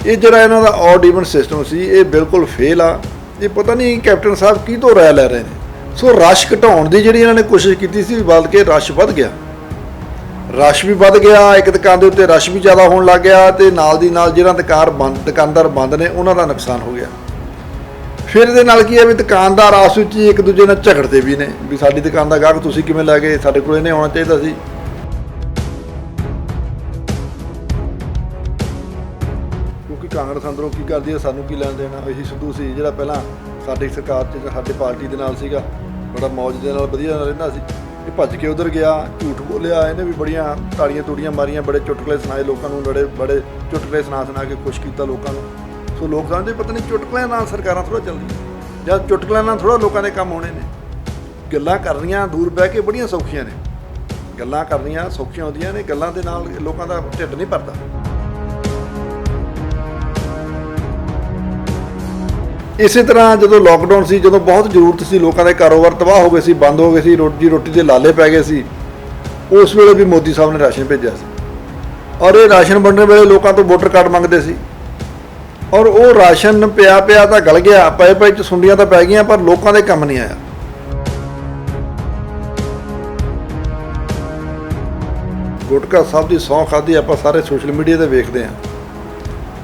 ਇਹ ਜਿਹੜਾ ਇਹਨਾਂ ਦਾ ਔਡ ਈਵਨ ਸਿਸਟਮ ਸੀ ਇਹ ਬਿਲਕੁਲ ਫੇਲ ਆ। ਇਹ ਪਤਾ ਨਹੀਂ ਕੈਪਟਨ ਸਾਹਿਬ ਕੀ ਤੋਂ ਰਾਇ ਲੈ ਰਹੇ ਨੇ। ਸੋ ਰਸ਼ ਘਟਾਉਣ ਦੀ ਜਿਹੜੀ ਇਹਨਾਂ ਨੇ ਕੋਸ਼ਿਸ਼ ਕੀਤੀ ਸੀ, ਬਲਕਿ ਰਸ਼ ਵੱਧ ਗਿਆ, ਰਸ਼ ਵੀ ਵੱਧ ਗਿਆ। ਇੱਕ ਦੁਕਾਨ ਦੇ ਉੱਤੇ ਰਸ਼ ਵੀ ਜ਼ਿਆਦਾ ਹੋਣ ਲੱਗ ਗਿਆ ਅਤੇ ਨਾਲ ਦੀ ਨਾਲ ਜਿਹੜਾ ਦੁਕਾਨਦਾਰ ਬੰਦ ਨੇ ਉਹਨਾਂ ਦਾ ਨੁਕਸਾਨ ਹੋ ਗਿਆ। ਫਿਰ ਇਹਦੇ ਨਾਲ ਕੀ ਹੈ ਵੀ ਦੁਕਾਨਦਾਰ ਆਪਸ ਵਿੱਚ ਹੀ ਇੱਕ ਦੂਜੇ ਨਾਲ ਝਗੜਦੇ ਵੀ ਨੇ ਵੀ ਸਾਡੀ ਦੁਕਾਨ ਦਾ ਗਾਹਕ ਤੁਸੀਂ ਕਿਵੇਂ ਲੈ ਗਏ, ਸਾਡੇ ਕੋਲ ਇਹਨੇ ਆਉਣਾ ਚਾਹੀਦਾ ਸੀ। ਕਿਉਂਕਿ ਕਾਂਗਰਸ ਅੰਦਰੋਂ ਕੀ ਕਰਦੀ ਹੈ, ਸਾਨੂੰ ਕੀ ਲੈਣ ਦੇਣਾ। ਇਹੀ ਸਿੱਧੂ ਸੀ ਜਿਹੜਾ ਪਹਿਲਾਂ ਸਾਡੀ ਸਰਕਾਰ 'ਚ ਸਾਡੀ ਪਾਰਟੀ ਦੇ ਨਾਲ ਸੀਗਾ, ਬੜਾ ਮੌਜ ਦੇ ਨਾਲ ਵਧੀਆ ਰਹਿੰਦਾ ਸੀ। ਇਹ ਭੱਜ ਕੇ ਉਧਰ ਗਿਆ, ਝੂਠ ਬੋਲਿਆ, ਇਹਨੇ ਵੀ ਬੜੀਆਂ ਤਾੜੀਆਂ ਤੂੜੀਆਂ ਮਾਰੀਆਂ, ਬੜੇ ਚੁਟਕਲੇ ਸੁਣਾਏ ਲੋਕਾਂ ਨੂੰ, ਬੜੇ ਚੁਟਕਲੇ ਸੁਣਾ ਕੇ ਖੁਸ਼ ਕੀਤਾ ਲੋਕਾਂ ਨੂੰ। ਸੋ ਲੋਕ ਸਮਝਦੇ ਪਤਾ ਨਹੀਂ ਚੁਟਕਲਿਆਂ ਨਾਲ ਸਰਕਾਰਾਂ ਥੋੜ੍ਹਾ ਚੱਲਦੀਆਂ, ਜਾਂ ਚੁਟਕਲਿਆਂ ਨਾਲ ਥੋੜ੍ਹਾ ਲੋਕਾਂ ਦੇ ਕੰਮ ਹੋਣੇ ਨੇ। ਗੱਲਾਂ ਕਰਨੀਆਂ ਦੂਰ ਬਹਿ ਕੇ ਬੜੀਆਂ ਸੌਖੀਆਂ ਨੇ, ਗੱਲਾਂ ਕਰਨੀਆਂ ਸੌਖੀਆਂ ਹੁੰਦੀਆਂ ਨੇ, ਗੱਲਾਂ ਦੇ ਨਾਲ ਲੋਕਾਂ ਦਾ ਢਿੱਡ ਨਹੀਂ ਭਰਦਾ। ਇਸੇ ਤਰ੍ਹਾਂ ਜਦੋਂ ਲੋਕਡਾਊਨ ਸੀ, ਜਦੋਂ ਬਹੁਤ ਜ਼ਰੂਰਤ ਸੀ, ਲੋਕਾਂ ਦੇ ਕਾਰੋਬਾਰ ਤਬਾਹ ਹੋ ਗਏ ਸੀ, ਬੰਦ ਹੋ ਗਏ ਸੀ, ਰੋਟੀ ਦੇ ਲਾਲੇ ਪੈ ਗਏ ਸੀ, ਉਸ ਵੇਲੇ ਵੀ ਮੋਦੀ ਸਾਹਿਬ ਨੇ ਰਾਸ਼ਨ ਭੇਜਿਆ ਸੀ। ਔਰ ਇਹ ਰਾਸ਼ਨ ਵੰਡਣ ਵੇਲੇ ਲੋਕਾਂ ਤੋਂ ਵੋਟਰ ਕਾਰਡ ਮੰਗਦੇ ਸੀ, ਔਰ ਉਹ ਰਾਸ਼ਨ ਪਿਆ ਤਾਂ ਗਲ ਗਿਆ, ਪਏ 'ਚ ਸੁੰਡੀਆਂ ਤਾਂ ਪੈ ਗਈਆਂ, ਪਰ ਲੋਕਾਂ ਦੇ ਕੰਮ ਨਹੀਂ ਆਇਆ। ਗੁਟਕਾ ਸਾਹਿਬ ਦੀ ਸਹੁੰ ਖਾਧੀ ਆਪਾਂ ਸਾਰੇ ਸੋਸ਼ਲ ਮੀਡੀਆ 'ਤੇ ਵੇਖਦੇ ਹਾਂ।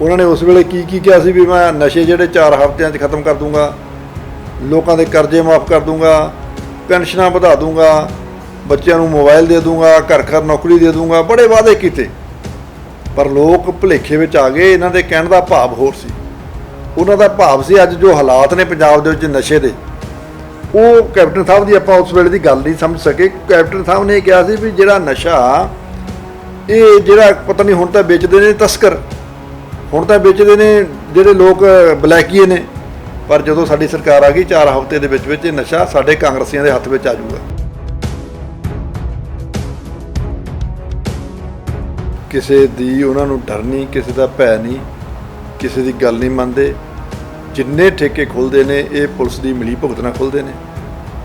ਉਹਨਾਂ ਨੇ ਉਸ ਵੇਲੇ ਕੀ ਕਿਹਾ ਸੀ ਵੀ ਮੈਂ ਨਸ਼ੇ ਜਿਹੜੇ 4 ਹਫ਼ਤਿਆਂ 'ਚ ਖਤਮ ਕਰ ਦੂੰਗਾ, ਲੋਕਾਂ ਦੇ ਕਰਜ਼ੇ ਮਾਫ਼ ਕਰ ਦੂੰਗਾ, ਪੈਨਸ਼ਨਾਂ ਵਧਾ ਦੂੰਗਾ, ਬੱਚਿਆਂ ਨੂੰ ਮੋਬਾਈਲ ਦੇ ਦੂੰਗਾ, ਘਰ ਨੌਕਰੀ ਦੇ ਦੂੰਗਾ, ਬੜੇ ਵਾਅਦੇ ਕੀਤੇ। ਪਰ ਲੋਕ ਭੁਲੇਖੇ ਵਿੱਚ ਆ ਗਏ। ਇਹਨਾਂ ਦੇ ਕਹਿਣ ਦਾ ਭਾਵ ਹੋਰ ਸੀ। ਉਹਨਾਂ ਦਾ ਭਾਵ ਸੀ ਅੱਜ ਜੋ ਹਾਲਾਤ ਨੇ ਪੰਜਾਬ ਦੇ ਵਿੱਚ ਨਸ਼ੇ ਦੇ, ਉਹ ਕੈਪਟਨ ਸਾਹਿਬ ਦੀ ਆਪਾਂ ਉਸ ਵੇਲੇ ਦੀ ਗੱਲ ਨਹੀਂ ਸਮਝ ਸਕੇ। ਕੈਪਟਨ ਸਾਹਿਬ ਨੇ ਕਿਹਾ ਸੀ ਵੀ ਜਿਹੜਾ ਨਸ਼ਾ ਇਹ ਜਿਹੜਾ ਪਤਾ ਨਹੀਂ ਹੁਣ ਤਾਂ ਵੇਚਦੇ ਨੇ ਤਸਕਰ, ਹੁਣ ਤਾਂ ਵੇਚਦੇ ਨੇ ਜਿਹੜੇ ਲੋਕ ਬਲੈਕੀਏ ਨੇ, ਪਰ ਜਦੋਂ ਸਾਡੀ ਸਰਕਾਰ ਆ ਗਈ 4 ਹਫ਼ਤੇ ਦੇ ਵਿੱਚ ਇਹ ਨਸ਼ਾ ਸਾਡੇ ਕਾਂਗਰਸੀਆਂ ਦੇ ਹੱਥ ਵਿੱਚ ਆ ਜਾਊਗਾ। ਕਿਸੇ ਦੀ ਉਹਨਾਂ ਨੂੰ ਡਰ ਨਹੀਂ, ਕਿਸੇ ਦਾ ਭੈ ਨਹੀਂ, ਕਿਸੇ ਦੀ ਗੱਲ ਨਹੀਂ ਮੰਨਦੇ। ਜਿੰਨੇ ਠੇਕੇ ਖੁੱਲ੍ਹਦੇ ਨੇ ਇਹ ਪੁਲਿਸ ਦੀ ਮਿਲੀ ਭੁਗਤ ਨਾਲ ਖੁੱਲ੍ਹਦੇ ਨੇ।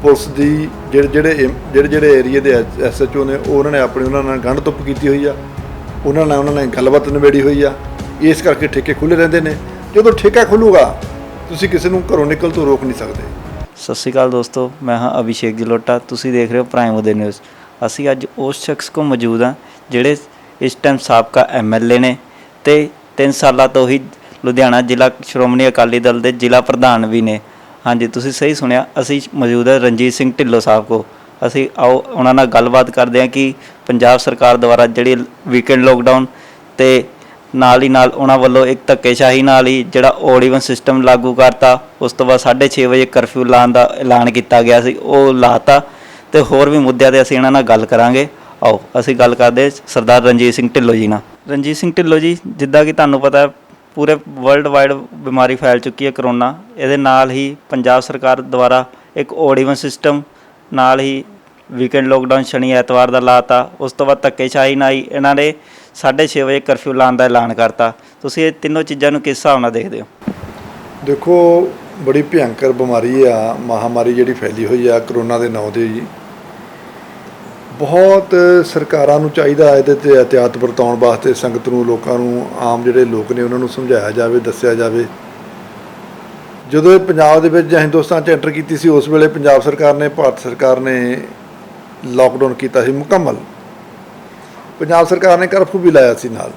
ਪੁਲਿਸ ਦੀ ਜਿਹੜੇ ਏਰੀਏ ਦੇ SHO ਨੇ ਉਹਨਾਂ ਨੇ ਉਹਨਾਂ ਨਾਲ ਗੰਢ ਧੁੱਪ ਕੀਤੀ ਹੋਈ ਆ, ਉਹਨਾਂ ਨੇ ਗੱਲਬਾਤ ਨਿਬੇੜੀ ਹੋਈ ਆ, ਇਸ ਕਰਕੇ ਠੇਕੇ ਖੁੱਲ੍ਹੇ ਰਹਿੰਦੇ ਨੇ। ਜਦੋਂ ਠੇਕਾ ਖੁੱਲੂਗਾ ਤੁਸੀਂ ਕਿਸੇ ਨੂੰ ਘਰੋਂ ਨਿਕਲ ਤੋਂ ਰੋਕ ਨਹੀਂ ਸਕਦੇ। ਸਤਿ ਸ਼੍ਰੀ ਅਕਾਲ ਦੋਸਤੋ, ਮੈਂ ਹਾਂ ਅਭਿਸ਼ੇਕ ਜਲੋਟਾ, ਤੁਸੀਂ ਦੇਖ ਰਹੇ ਹੋ ਪ੍ਰਾਈਮ ਉਦੇ ਨਿਊਜ਼। ਅਸੀਂ ਅੱਜ ਉਸ ਸ਼ਖਸ ਕੋਲ ਮੌਜੂਦ ਹਾਂ ਜਿਹੜੇ ਇਸ ਟਾਈਮ ਸਾਬਕਾ MLA ਨੇ ਅਤੇ 3 ਸਾਲਾਂ ਤੋਂ ਹੀ ਲੁਧਿਆਣਾ ਜ਼ਿਲ੍ਹਾ ਸ਼੍ਰੋਮਣੀ ਅਕਾਲੀ ਦਲ ਦੇ ਜ਼ਿਲ੍ਹਾ ਪ੍ਰਧਾਨ ਵੀ ਨੇ। ਹਾਂਜੀ, ਤੁਸੀਂ ਸਹੀ ਸੁਣਿਆ, ਅਸੀਂ ਮੌਜੂਦ ਹੈ ਰਣਜੀਤ ਸਿੰਘ ਢਿੱਲੋਂ ਸਾਹਿਬ ਕੋਲ। ਅਸੀਂ ਆਓ ਉਹਨਾਂ ਨਾਲ ਗੱਲਬਾਤ ਕਰਦੇ ਹਾਂ ਕਿ ਪੰਜਾਬ ਸਰਕਾਰ ਦੁਆਰਾ ਜਿਹੜੀ ਵੀਕਐਂਡ ਲੋਕਡਾਊਨ ਅਤੇ ਨਾਲ ਹੀ ਨਾਲ ਉਹਨਾਂ ਵੱਲੋਂ ਇੱਕ ਧੱਕੇਸ਼ਾਹੀ ਨਾਲ ਹੀ ਜਿਹੜਾ ਔਡ ਈਵਨ ਸਿਸਟਮ ਲਾਗੂ ਕਰਤਾ, ਉਸ ਤੋਂ ਬਾਅਦ 6:30 ਵਜੇ ਕਰਫਿਊ ਲਾਉਣ ਦਾ ਐਲਾਨ ਕੀਤਾ ਗਿਆ ਸੀ, ਉਹ ਲਾਤਾ, ਅਤੇ ਹੋਰ ਵੀ ਮੁੱਦਿਆਂ 'ਤੇ ਅਸੀਂ ਇਹਨਾਂ ਨਾਲ ਗੱਲ ਕਰਾਂਗੇ। ਆਓ ਅਸੀਂ ਗੱਲ ਕਰਦੇ ਸਰਦਾਰ ਰਣਜੀਤ ਸਿੰਘ ਢਿੱਲੋਂ ਜੀ ਨਾਲ। ਰਣਜੀਤ ਸਿੰਘ ਢਿੱਲੋਂ ਜੀ, ਜਿੱਦਾਂ ਕਿ ਤੁਹਾਨੂੰ ਪਤਾ ਪੂਰੇ ਵਰਲਡ ਵਾਈਡ ਬਿਮਾਰੀ ਫੈਲ ਚੁੱਕੀ ਹੈ ਕਰੋਨਾ, ਇਹਦੇ ਨਾਲ ਹੀ ਪੰਜਾਬ ਸਰਕਾਰ ਦੁਆਰਾ ਇੱਕ ਔਡ ਈਵਨ ਸਿਸਟਮ, ਨਾਲ ਹੀ ਵੀਕਐਂਡ ਲੋਕਡਾਊਨ ਸ਼ਨੀ ਐਤਵਾਰ ਦਾ ਲਾਤਾ, ਉਸ ਤੋਂ ਬਾਅਦ ਧੱਕੇਸ਼ਾਹੀ ਨਾਲ ਹੀ ਇਹਨਾਂ ਨੇ 6:30 ਵਜੇ ਕਰਫਿਊ ਲਾਉਣ ਦਾ ਐਲਾਨ ਕਰਤਾ। ਤੁਸੀਂ ਇਹ ਤਿੰਨੋਂ ਚੀਜ਼ਾਂ ਨੂੰ ਕਿਸ ਹਿਸਾਬ ਨਾਲ ਦੇਖਦੇ ਹੋ? ਦੇਖੋ, ਬੜੀ ਭਿਅੰਕਰ ਬਿਮਾਰੀ ਆ, ਮਹਾਮਾਰੀ ਜਿਹੜੀ ਫੈਲੀ ਹੋਈ ਆ ਕਰੋਨਾ ਦੇ ਨਾਂ 'ਤੇ ਜੀ। ਬਹੁਤ ਸਰਕਾਰਾਂ ਨੂੰ ਚਾਹੀਦਾ ਇਹਦੇ 'ਤੇ ਇਹਤਿਆਤ ਵਰਤਾਉਣ ਵਾਸਤੇ, ਸੰਗਤ ਨੂੰ, ਲੋਕਾਂ ਨੂੰ, ਆਮ ਜਿਹੜੇ ਲੋਕ ਨੇ ਉਹਨਾਂ ਨੂੰ ਸਮਝਾਇਆ ਜਾਵੇ, ਦੱਸਿਆ ਜਾਵੇ। ਜਦੋਂ ਇਹ ਪੰਜਾਬ ਦੇ ਵਿੱਚ ਜਾਂ ਹਿੰਦੁਸਤਾਨ 'ਚ ਐਂਟਰ ਕੀਤੀ ਸੀ, ਉਸ ਵੇਲੇ ਪੰਜਾਬ ਸਰਕਾਰ ਨੇ, ਭਾਰਤ ਸਰਕਾਰ ਨੇ ਲਾਕਡਾਊਨ ਕੀਤਾ ਸੀ ਮੁਕੰਮਲ। ਪੰਜਾਬ ਸਰਕਾਰ ਨੇ ਕਰਫਿਊ ਵੀ ਲਾਇਆ ਸੀ ਨਾਲ।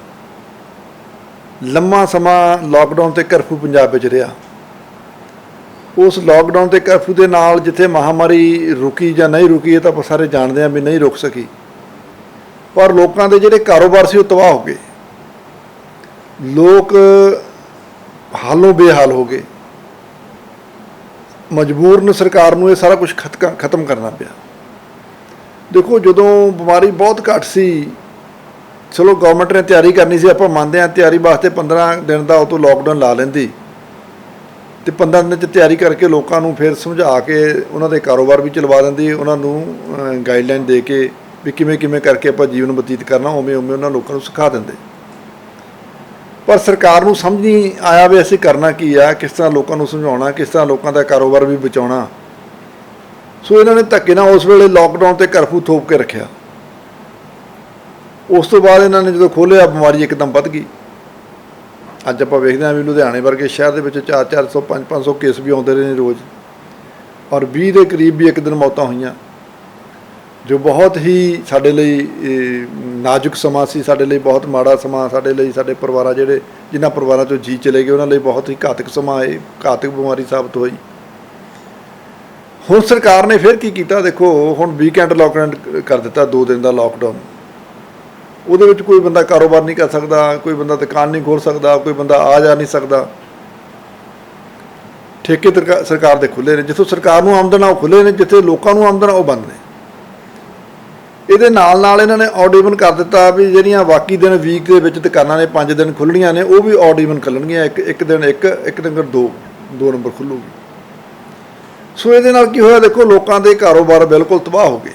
ਲੰਮਾ ਸਮਾਂ ਲਾਕਡਾਊਨ 'ਤੇ ਕਰਫਿਊ ਪੰਜਾਬ ਵਿੱਚ ਰਿਹਾ। ਉਸ ਲਾਕਡਾਊਨ 'ਤੇ ਕਰਫਿਊ ਦੇ ਨਾਲ ਜਿੱਥੇ ਮਹਾਮਾਰੀ ਰੁਕੀ ਜਾਂ ਨਹੀਂ ਰੁਕੀ, ਇਹ ਤਾਂ ਆਪਾਂ ਸਾਰੇ ਜਾਣਦੇ ਹਾਂ ਵੀ ਨਹੀਂ ਰੁਕ ਸਕੀ, ਪਰ ਲੋਕਾਂ ਦੇ ਜਿਹੜੇ ਕਾਰੋਬਾਰ ਸੀ ਉਹ ਤਬਾਹ ਹੋ ਗਏ। ਲੋਕ ਹਾਲੋਂ ਬੇਹਾਲ ਹੋ ਗਏ। ਮਜਬੂਰਨ ਸਰਕਾਰ ਨੂੰ ਇਹ ਸਾਰਾ ਕੁਝ ਖਤਮ ਕਰਨਾ ਪਿਆ। ਦੇਖੋ, ਜਦੋਂ ਬਿਮਾਰੀ ਬਹੁਤ ਘੱਟ ਸੀ, ਚਲੋ ਗੌਰਮੈਂਟ ਨੇ ਤਿਆਰੀ ਕਰਨੀ ਸੀ, ਆਪਾਂ ਮੰਨਦੇ ਹਾਂ, ਤਿਆਰੀ ਵਾਸਤੇ 15 ਦਿਨ ਦਾ ਉਹ ਤੋਂ ਲਾਕਡਾਊਨ ਲਾ ਲੈਂਦੀ ਅਤੇ 15 ਦਿਨ 'ਚ ਤਿਆਰੀ ਕਰਕੇ ਲੋਕਾਂ ਨੂੰ ਫਿਰ ਸਮਝਾ ਕੇ ਉਹਨਾਂ ਦੇ ਕਾਰੋਬਾਰ ਵੀ ਚਲਵਾ ਦਿੰਦੀ, ਉਹਨਾਂ ਨੂੰ ਗਾਈਡਲਾਈਨ ਦੇ ਕੇ ਵੀ ਕਿਵੇਂ ਕਰਕੇ ਆਪਾਂ ਜੀਵਨ ਬਤੀਤ ਕਰਨਾ, ਉਵੇਂ ਉਹਨਾਂ ਲੋਕਾਂ ਨੂੰ ਸਿਖਾ ਦਿੰਦੇ। ਪਰ ਸਰਕਾਰ ਨੂੰ ਸਮਝ ਨਹੀਂ ਆਇਆ ਵੀ ਅਸੀਂ ਕਰਨਾ ਕੀ ਆ, ਕਿਸ ਤਰ੍ਹਾਂ ਲੋਕਾਂ ਨੂੰ ਸਮਝਾਉਣਾ, ਕਿਸ ਤਰ੍ਹਾਂ ਲੋਕਾਂ ਦਾ ਕਾਰੋਬਾਰ ਵੀ ਬਚਾਉਣਾ। ਸੋ ਇਹਨਾਂ ਨੇ ਧੱਕੇ ਨਾਲ ਉਸ ਵੇਲੇ ਲਾਕਡਾਊਨ 'ਤੇ ਕਰਫਿਊ ਥੋਪ ਕੇ ਰੱਖਿਆ। ਉਸ ਤੋਂ ਬਾਅਦ ਇਹਨਾਂ ਨੇ ਜਦੋਂ ਖੋਲ੍ਹਿਆ, ਬਿਮਾਰੀ ਇੱਕਦਮ ਵੱਧ ਗਈ। ਅੱਜ ਆਪਾਂ ਵੇਖਦੇ ਹਾਂ ਵੀ ਲੁਧਿਆਣੇ ਵਰਗੇ ਸ਼ਹਿਰ ਦੇ ਵਿੱਚ 400 500 ਕੇਸ ਵੀ ਆਉਂਦੇ ਰਹੇ ਨੇ ਰੋਜ਼, ਔਰ 20 ਦੇ ਕਰੀਬ ਵੀ ਇੱਕ ਦਿਨ ਮੌਤਾਂ ਹੋਈਆਂ, ਜੋ ਬਹੁਤ ਹੀ ਸਾਡੇ ਲਈ ਨਾਜ਼ੁਕ ਸਮਾਂ ਸੀ, ਸਾਡੇ ਲਈ ਬਹੁਤ ਮਾੜਾ ਸਮਾਂ, ਸਾਡੇ ਲਈ ਸਾਡੇ ਪਰਿਵਾਰਾਂ ਜਿਹੜੇ ਜਿਨ੍ਹਾਂ ਪਰਿਵਾਰਾਂ 'ਚੋਂ ਜੀ ਚਲੇ ਗਏ ਉਹਨਾਂ ਲਈ ਬਹੁਤ ਹੀ ਘਾਤਕ ਸਮਾਂ, ਇਹ ਘਾਤਕ ਬਿਮਾਰੀ ਸਾਬਤ ਹੋਈ। ਹੁਣ ਸਰਕਾਰ ਨੇ ਫਿਰ ਕੀ ਕੀਤਾ, ਦੇਖੋ ਹੁਣ ਵੀਕਐਂਡ ਲਾਕਡਾਊਨ ਕਰ ਦਿੱਤਾ, 2 ਦਿਨ ਦਾ ਲਾਕਡਾਊਨ। ਉਹਦੇ ਵਿੱਚ ਕੋਈ ਬੰਦਾ ਕਾਰੋਬਾਰ ਨਹੀਂ ਕਰ ਸਕਦਾ, ਕੋਈ ਬੰਦਾ ਦੁਕਾਨ ਨਹੀਂ ਖੋਲ੍ਹ ਸਕਦਾ, ਕੋਈ ਬੰਦਾ ਆ ਜਾ ਨਹੀਂ ਸਕਦਾ। ਠੇਕੇ ਸਰਕਾਰ ਦੇ ਖੁੱਲ੍ਹੇ ਨੇ, ਜਿੱਥੋਂ ਸਰਕਾਰ ਨੂੰ ਆਮਦਨ ਆ ਉਹ ਖੁੱਲ੍ਹੇ ਨੇ, ਜਿੱਥੇ ਲੋਕਾਂ ਨੂੰ ਆਮਦਨ ਆ ਉਹ ਬੰਦ ਨੇ। ਇਹਦੇ ਨਾਲ ਨਾਲ ਇਹਨਾਂ ਨੇ ਔਡ ਈਵਨ ਕਰ ਦਿੱਤਾ ਵੀ ਜਿਹੜੀਆਂ ਬਾਕੀ ਦਿਨ ਵੀਕ ਦੇ ਵਿੱਚ ਦੁਕਾਨਾਂ ਨੇ 5 ਦਿਨ ਖੁੱਲ੍ਹਣੀਆਂ ਨੇ, ਉਹ ਵੀ ਔਡ ਈਵਨ ਖੁੱਲ੍ਹਣਗੀਆਂ, ਇੱਕ ਦਿਨ ਇੱਕ ਦਿਨ 2 ਨੰਬਰ ਖੁੱਲ੍ਹੂਗੀ। ਸੋ ਇਹਦੇ ਨਾਲ ਕੀ ਹੋਇਆ, ਦੇਖੋ ਲੋਕਾਂ ਦੇ ਕਾਰੋਬਾਰ ਬਿਲਕੁਲ ਤਬਾਹ ਹੋ ਗਏ।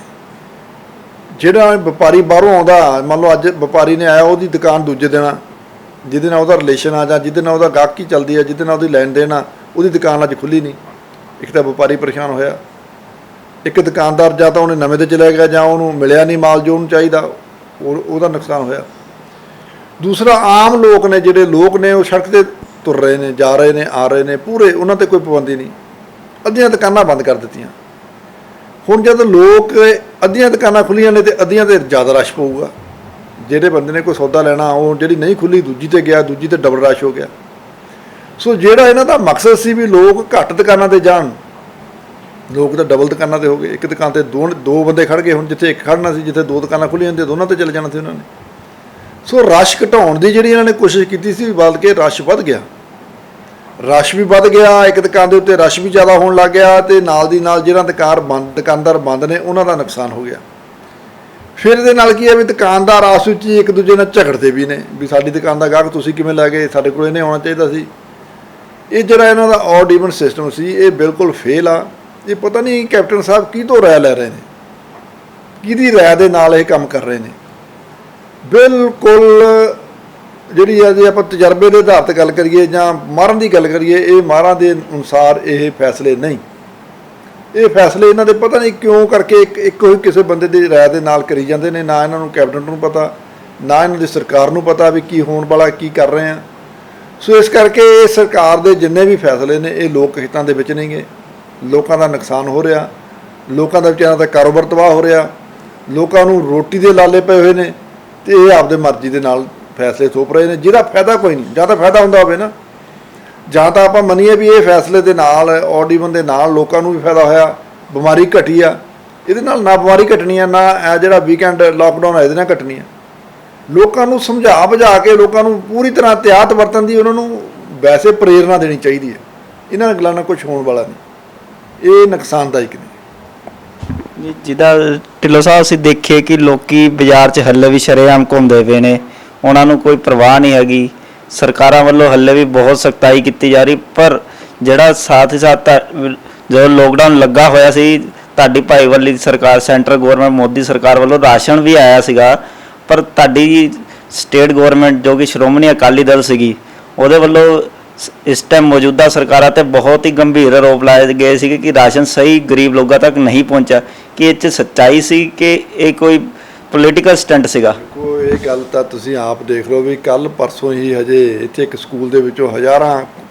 ਜਿਹੜਾ ਵਪਾਰੀ ਬਾਹਰੋਂ ਆਉਂਦਾ, ਮੰਨ ਲਓ ਅੱਜ ਵਪਾਰੀ ਨੇ ਆਇਆ, ਉਹਦੀ ਦੁਕਾਨ ਦੂਜੇ ਦਿਨ ਆ, ਜਿਹਦੇ ਨਾਲ ਉਹਦਾ ਰਿਲੇਸ਼ਨ ਆ ਜਾਂ ਜਿਹਦੇ ਨਾਲ ਉਹਦਾ ਗਾਹਕੀ ਚੱਲਦੀ ਹੈ, ਜਿਹਦੇ ਨਾਲ ਉਹਦੀ ਲੈਣ ਦੇਣ ਆ, ਉਹਦੀ ਦੁਕਾਨ ਅੱਜ ਖੁੱਲ੍ਹੀ ਨਹੀਂ। ਇੱਕ ਤਾਂ ਵਪਾਰੀ ਪਰੇਸ਼ਾਨ ਹੋਇਆ, ਇੱਕ ਦੁਕਾਨਦਾਰ ਜਾਂ ਤਾਂ ਉਹਨੇ ਨਵੇਂ 'ਤੇ ਚਲੇ ਗਿਆ ਜਾਂ ਉਹਨੂੰ ਮਿਲਿਆ ਨਹੀਂ ਮਾਲ ਜੋ ਉਹਨੂੰ ਚਾਹੀਦਾ, ਉਹਦਾ ਨੁਕਸਾਨ ਹੋਇਆ। ਦੂਸਰਾ, ਆਮ ਲੋਕ ਨੇ, ਜਿਹੜੇ ਲੋਕ ਨੇ ਉਹ ਸੜਕ 'ਤੇ ਤੁਰ ਰਹੇ ਨੇ, ਜਾ ਰਹੇ ਨੇ, ਆ ਰਹੇ ਨੇ, ਪੂਰੇ ਉਹਨਾਂ 'ਤੇ ਕੋਈ ਪਾਬੰਦੀ ਨਹੀਂ। ਅੱਧੀਆਂ ਦੁਕਾਨਾਂ ਬੰਦ ਕਰ ਦਿੱਤੀਆਂ। ਹੁਣ ਜਦ ਲੋਕ ਅੱਧੀਆਂ ਦੁਕਾਨਾਂ ਖੁੱਲ੍ਹੀਆਂ ਨੇ ਅਤੇ ਅੱਧੀਆਂ 'ਤੇ ਜ਼ਿਆਦਾ ਰਸ਼ ਪਊਗਾ। ਜਿਹੜੇ ਬੰਦੇ ਨੇ ਕੋਈ ਸੌਦਾ ਲੈਣਾ, ਉਹ ਜਿਹੜੀ ਨਹੀਂ ਖੁੱਲ੍ਹੀ ਦੂਜੀ 'ਤੇ ਗਿਆ, ਦੂਜੀ 'ਤੇ ਡਬਲ ਰਸ਼ ਹੋ ਗਿਆ। ਸੋ ਜਿਹੜਾ ਇਹਨਾਂ ਦਾ ਮਕਸਦ ਸੀ ਵੀ ਲੋਕ ਘੱਟ ਦੁਕਾਨਾਂ 'ਤੇ ਜਾਣ, ਲੋਕ ਤਾਂ ਡਬਲ ਦੁਕਾਨਾਂ 'ਤੇ ਹੋ ਗਏ। ਇੱਕ ਦੁਕਾਨ 'ਤੇ ਦੋ ਬੰਦੇ ਖੜ੍ਹ ਗਏ, ਹੁਣ ਜਿੱਥੇ ਇੱਕ ਖੜ੍ਹਨਾ ਸੀ, ਜਿੱਥੇ 2 ਦੁਕਾਨਾਂ ਖੁੱਲ੍ਹੀਆਂ ਹੁੰਦੀਆਂ ਦੋਨਾਂ 'ਤੇ ਚਲੇ ਜਾਣਾ ਸੀ ਉਹਨਾਂ ਨੇ। ਸੋ ਰਸ਼ ਘਟਾਉਣ ਦੀ ਜਿਹੜੀ ਇਹਨਾਂ ਨੇ ਕੋਸ਼ਿਸ਼ ਕੀਤੀ ਸੀ, ਬਲਕਿ ਰਸ਼ ਵੱਧ ਗਿਆ, ਰਸ਼ ਵੀ ਵੱਧ ਗਿਆ। ਇੱਕ ਦੁਕਾਨ ਦੇ ਉੱਤੇ ਰਸ਼ ਵੀ ਜ਼ਿਆਦਾ ਹੋਣ ਲੱਗ ਗਿਆ ਅਤੇ ਨਾਲ ਦੀ ਨਾਲ ਜਿਹੜਾ ਦੁਕਾਨਦਾਰ ਬੰਦ ਨੇ ਉਹਨਾਂ ਦਾ ਨੁਕਸਾਨ ਹੋ ਗਿਆ। ਫਿਰ ਇਹਦੇ ਨਾਲ ਕੀ ਹੈ ਵੀ ਦੁਕਾਨਦਾਰ ਆਪਸ ਵਿੱਚ ਹੀ ਇੱਕ ਦੂਜੇ ਨਾਲ ਝਗੜਦੇ ਵੀ ਨੇ ਵੀ ਸਾਡੀ ਦੁਕਾਨ ਦਾ ਗਾਹਕ ਤੁਸੀਂ ਕਿਵੇਂ ਲੈ ਗਏ, ਸਾਡੇ ਕੋਲ ਇਹਨੇ ਆਉਣਾ ਚਾਹੀਦਾ ਸੀ। ਇਹ ਜਿਹੜਾ ਇਹਨਾਂ ਦਾ ਔਡ ਈਵਨ ਸਿਸਟਮ ਸੀ, ਇਹ ਬਿਲਕੁਲ ਫੇਲ ਆ। ਇਹ ਪਤਾ ਨਹੀਂ ਕੈਪਟਨ ਸਾਹਿਬ ਕਿਹਤੋਂ ਰਾਇ ਲੈ ਰਹੇ ਨੇ, ਕਿਹਦੀ ਰਾਇ ਦੇ ਨਾਲ ਇਹ ਕੰਮ ਕਰ ਰਹੇ ਨੇ। ਬਿਲਕੁਲ ਜਿਹੜੀ ਆ, ਜੇ ਆਪਾਂ ਤਜਰਬੇ ਦੇ ਆਧਾਰ 'ਤੇ ਗੱਲ ਕਰੀਏ ਜਾਂ ਮਾਰਨ ਦੀ ਗੱਲ ਕਰੀਏ, ਇਹ ਮਾਰਾਂ ਦੇ ਅਨੁਸਾਰ ਇਹ ਫੈਸਲੇ ਨਹੀਂ। ਇਹ ਫੈਸਲੇ ਇਹਨਾਂ ਦੇ ਪਤਾ ਨਹੀਂ ਕਿਉਂ ਕਰਕੇ ਇੱਕੋ ਹੀ ਕਿਸੇ ਬੰਦੇ ਦੀ ਰਾਇ ਦੇ ਨਾਲ ਕਰੀ ਜਾਂਦੇ ਨੇ। ਨਾ ਇਹਨਾਂ ਨੂੰ ਕੈਬਨਿਟ ਨੂੰ ਪਤਾ, ਨਾ ਇਹਨਾਂ ਦੀ ਸਰਕਾਰ ਨੂੰ ਪਤਾ ਵੀ ਕੀ ਹੋਣ ਵਾਲਾ, ਕੀ ਕਰ ਰਹੇ ਆ। ਸੋ ਇਸ ਕਰਕੇ ਇਹ ਸਰਕਾਰ ਦੇ ਜਿੰਨੇ ਵੀ ਫੈਸਲੇ ਨੇ, ਇਹ ਲੋਕ ਹਿੱਤਾਂ ਦੇ ਵਿੱਚ ਨਹੀਂ ਗੇ। ਲੋਕਾਂ ਦਾ ਨੁਕਸਾਨ ਹੋ ਰਿਹਾ, ਲੋਕਾਂ ਦਾ ਵਿਚਾਰਿਆਂ ਦਾ ਕਾਰੋਬਾਰ ਤਬਾਹ ਹੋ ਰਿਹਾ, ਲੋਕਾਂ ਨੂੰ ਰੋਟੀ ਦੇ ਲਾਲੇ ਪਏ ਹੋਏ ਨੇ ਅਤੇ ਇਹ ਆਪਦੇ ਮਰਜ਼ੀ ਦੇ ਨਾਲ ਫੈਸਲੇ ਥੋਪ ਰਹੇ ਨੇ, ਜਿਹਦਾ ਫਾਇਦਾ ਕੋਈ ਨਹੀਂ। ਜਾਂ ਤਾਂ ਫਾਇਦਾ ਹੁੰਦਾ ਹੋਵੇ ਨਾ, ਜਾਂ ਤਾਂ ਆਪਾਂ ਮੰਨੀਏ ਵੀ ਇਹ ਫੈਸਲੇ ਦੇ ਨਾਲ, ਔਡ ਈਵਨ ਦੇ ਨਾਲ ਲੋਕਾਂ ਨੂੰ ਵੀ ਫਾਇਦਾ ਹੋਇਆ, ਬਿਮਾਰੀ ਘਟੀ ਆ। ਇਹਦੇ ਨਾਲ ਨਾ ਬਿਮਾਰੀ ਘਟਣੀ ਆ, ਨਾ ਇਹ ਜਿਹੜਾ ਵੀਕਐਂਡ ਲਾਕਡਾਊਨ ਆ ਇਹਦੇ ਨਾਲ ਘਟਣੀ ਆ। ਲੋਕਾਂ ਨੂੰ ਸਮਝਾ ਬੁਝਾ ਕੇ ਲੋਕਾਂ ਨੂੰ ਪੂਰੀ ਤਰ੍ਹਾਂ ਇhtiyਾਤ ਵਰਤਣ ਦੀ ਉਹਨਾਂ ਨੂੰ ਵੈਸੇ ਪ੍ਰੇਰਨਾ ਦੇਣੀ ਚਾਹੀਦੀ ਹੈ। ਇਹਨਾਂ ਗੱਲਾਂ ਨਾਲ ਕੁਝ ਹੋਣ ਵਾਲਾ ਨਹੀਂ, ਇਹ ਨੁਕਸਾਨਦਾਇਕ ਨੇ। ਜਿੱਦਾਂ ਢਿੱਲੋਂ ਸਾਹਿਬ ਅਸੀਂ ਦੇਖੇ ਕਿ ਲੋਕੀ ਬਾਜ਼ਾਰ 'ਚ ਹੱਲੇ ਵੀ ਸ਼ਰੇਆਮ ਘੁੰਮਦੇ ਪਏ ਨੇ, ਉਹਨਾਂ ਨੂੰ ਕੋਈ ਪਰਵਾਹ ਨਹੀਂ ਹੈਗੀ। ਸਰਕਾਰਾਂ ਵੱਲੋਂ ਹੱਲੇ ਵੀ ਬਹੁਤ ਸਖਤਾਈ ਕੀਤੀ ਜਾ ਰਹੀ, ਪਰ ਜਿਹੜਾ ਸਾਥ ਹੀ ਸਾਥ ਜਦੋਂ ਲੋਕਡਾਊਨ ਲੱਗਾ ਹੋਇਆ ਸੀ, ਤੁਹਾਡੀ ਭਾਈਵਾਲੀ ਸਰਕਾਰ, ਸੈਂਟਰ ਗੌਰਮੈਂਟ ਮੋਦੀ ਸਰਕਾਰ ਵੱਲੋਂ ਰਾਸ਼ਨ ਵੀ ਆਇਆ ਸੀਗਾ, ਪਰ ਤੁਹਾਡੀ ਸਟੇਟ ਗੌਰਮੈਂਟ ਜੋ ਕਿ ਸ਼੍ਰੋਮਣੀ ਅਕਾਲੀ ਦਲ ਸੀਗੀ, ਉਹਦੇ ਵੱਲੋਂ ਇਸ ਟਾਈਮ ਮੌਜੂਦਾ ਸਰਕਾਰਾਂ 'ਤੇ ਬਹੁਤ ਹੀ ਗੰਭੀਰ ਆਰੋਪ ਲਾਏ ਗਏ ਸੀਗੇ ਕਿ ਰਾਸ਼ਨ ਸਹੀ ਗਰੀਬ ਲੋਕਾਂ ਤੱਕ ਨਹੀਂ ਪਹੁੰਚਿਆ। ਕਿ ਇਹ 'ਚ ਸੱਚਾਈ ਸੀ ਕਿ ਇਹ ਕੋਈ ਪੋਲੀਟੀਕਲ ਸਟੰਟ ਸੀਗਾ? ਇਹ ਗੱਲ ਤਾਂ ਤੁਸੀਂ ਆਪ ਦੇਖ ਲਓ ਵੀ ਕੱਲ੍ਹ ਪਰਸੋਂ ਹੀ ਹਜੇ ਇੱਥੇ ਇੱਕ ਸਕੂਲ ਦੇ ਵਿੱਚੋਂ ਹਜ਼ਾਰਾਂ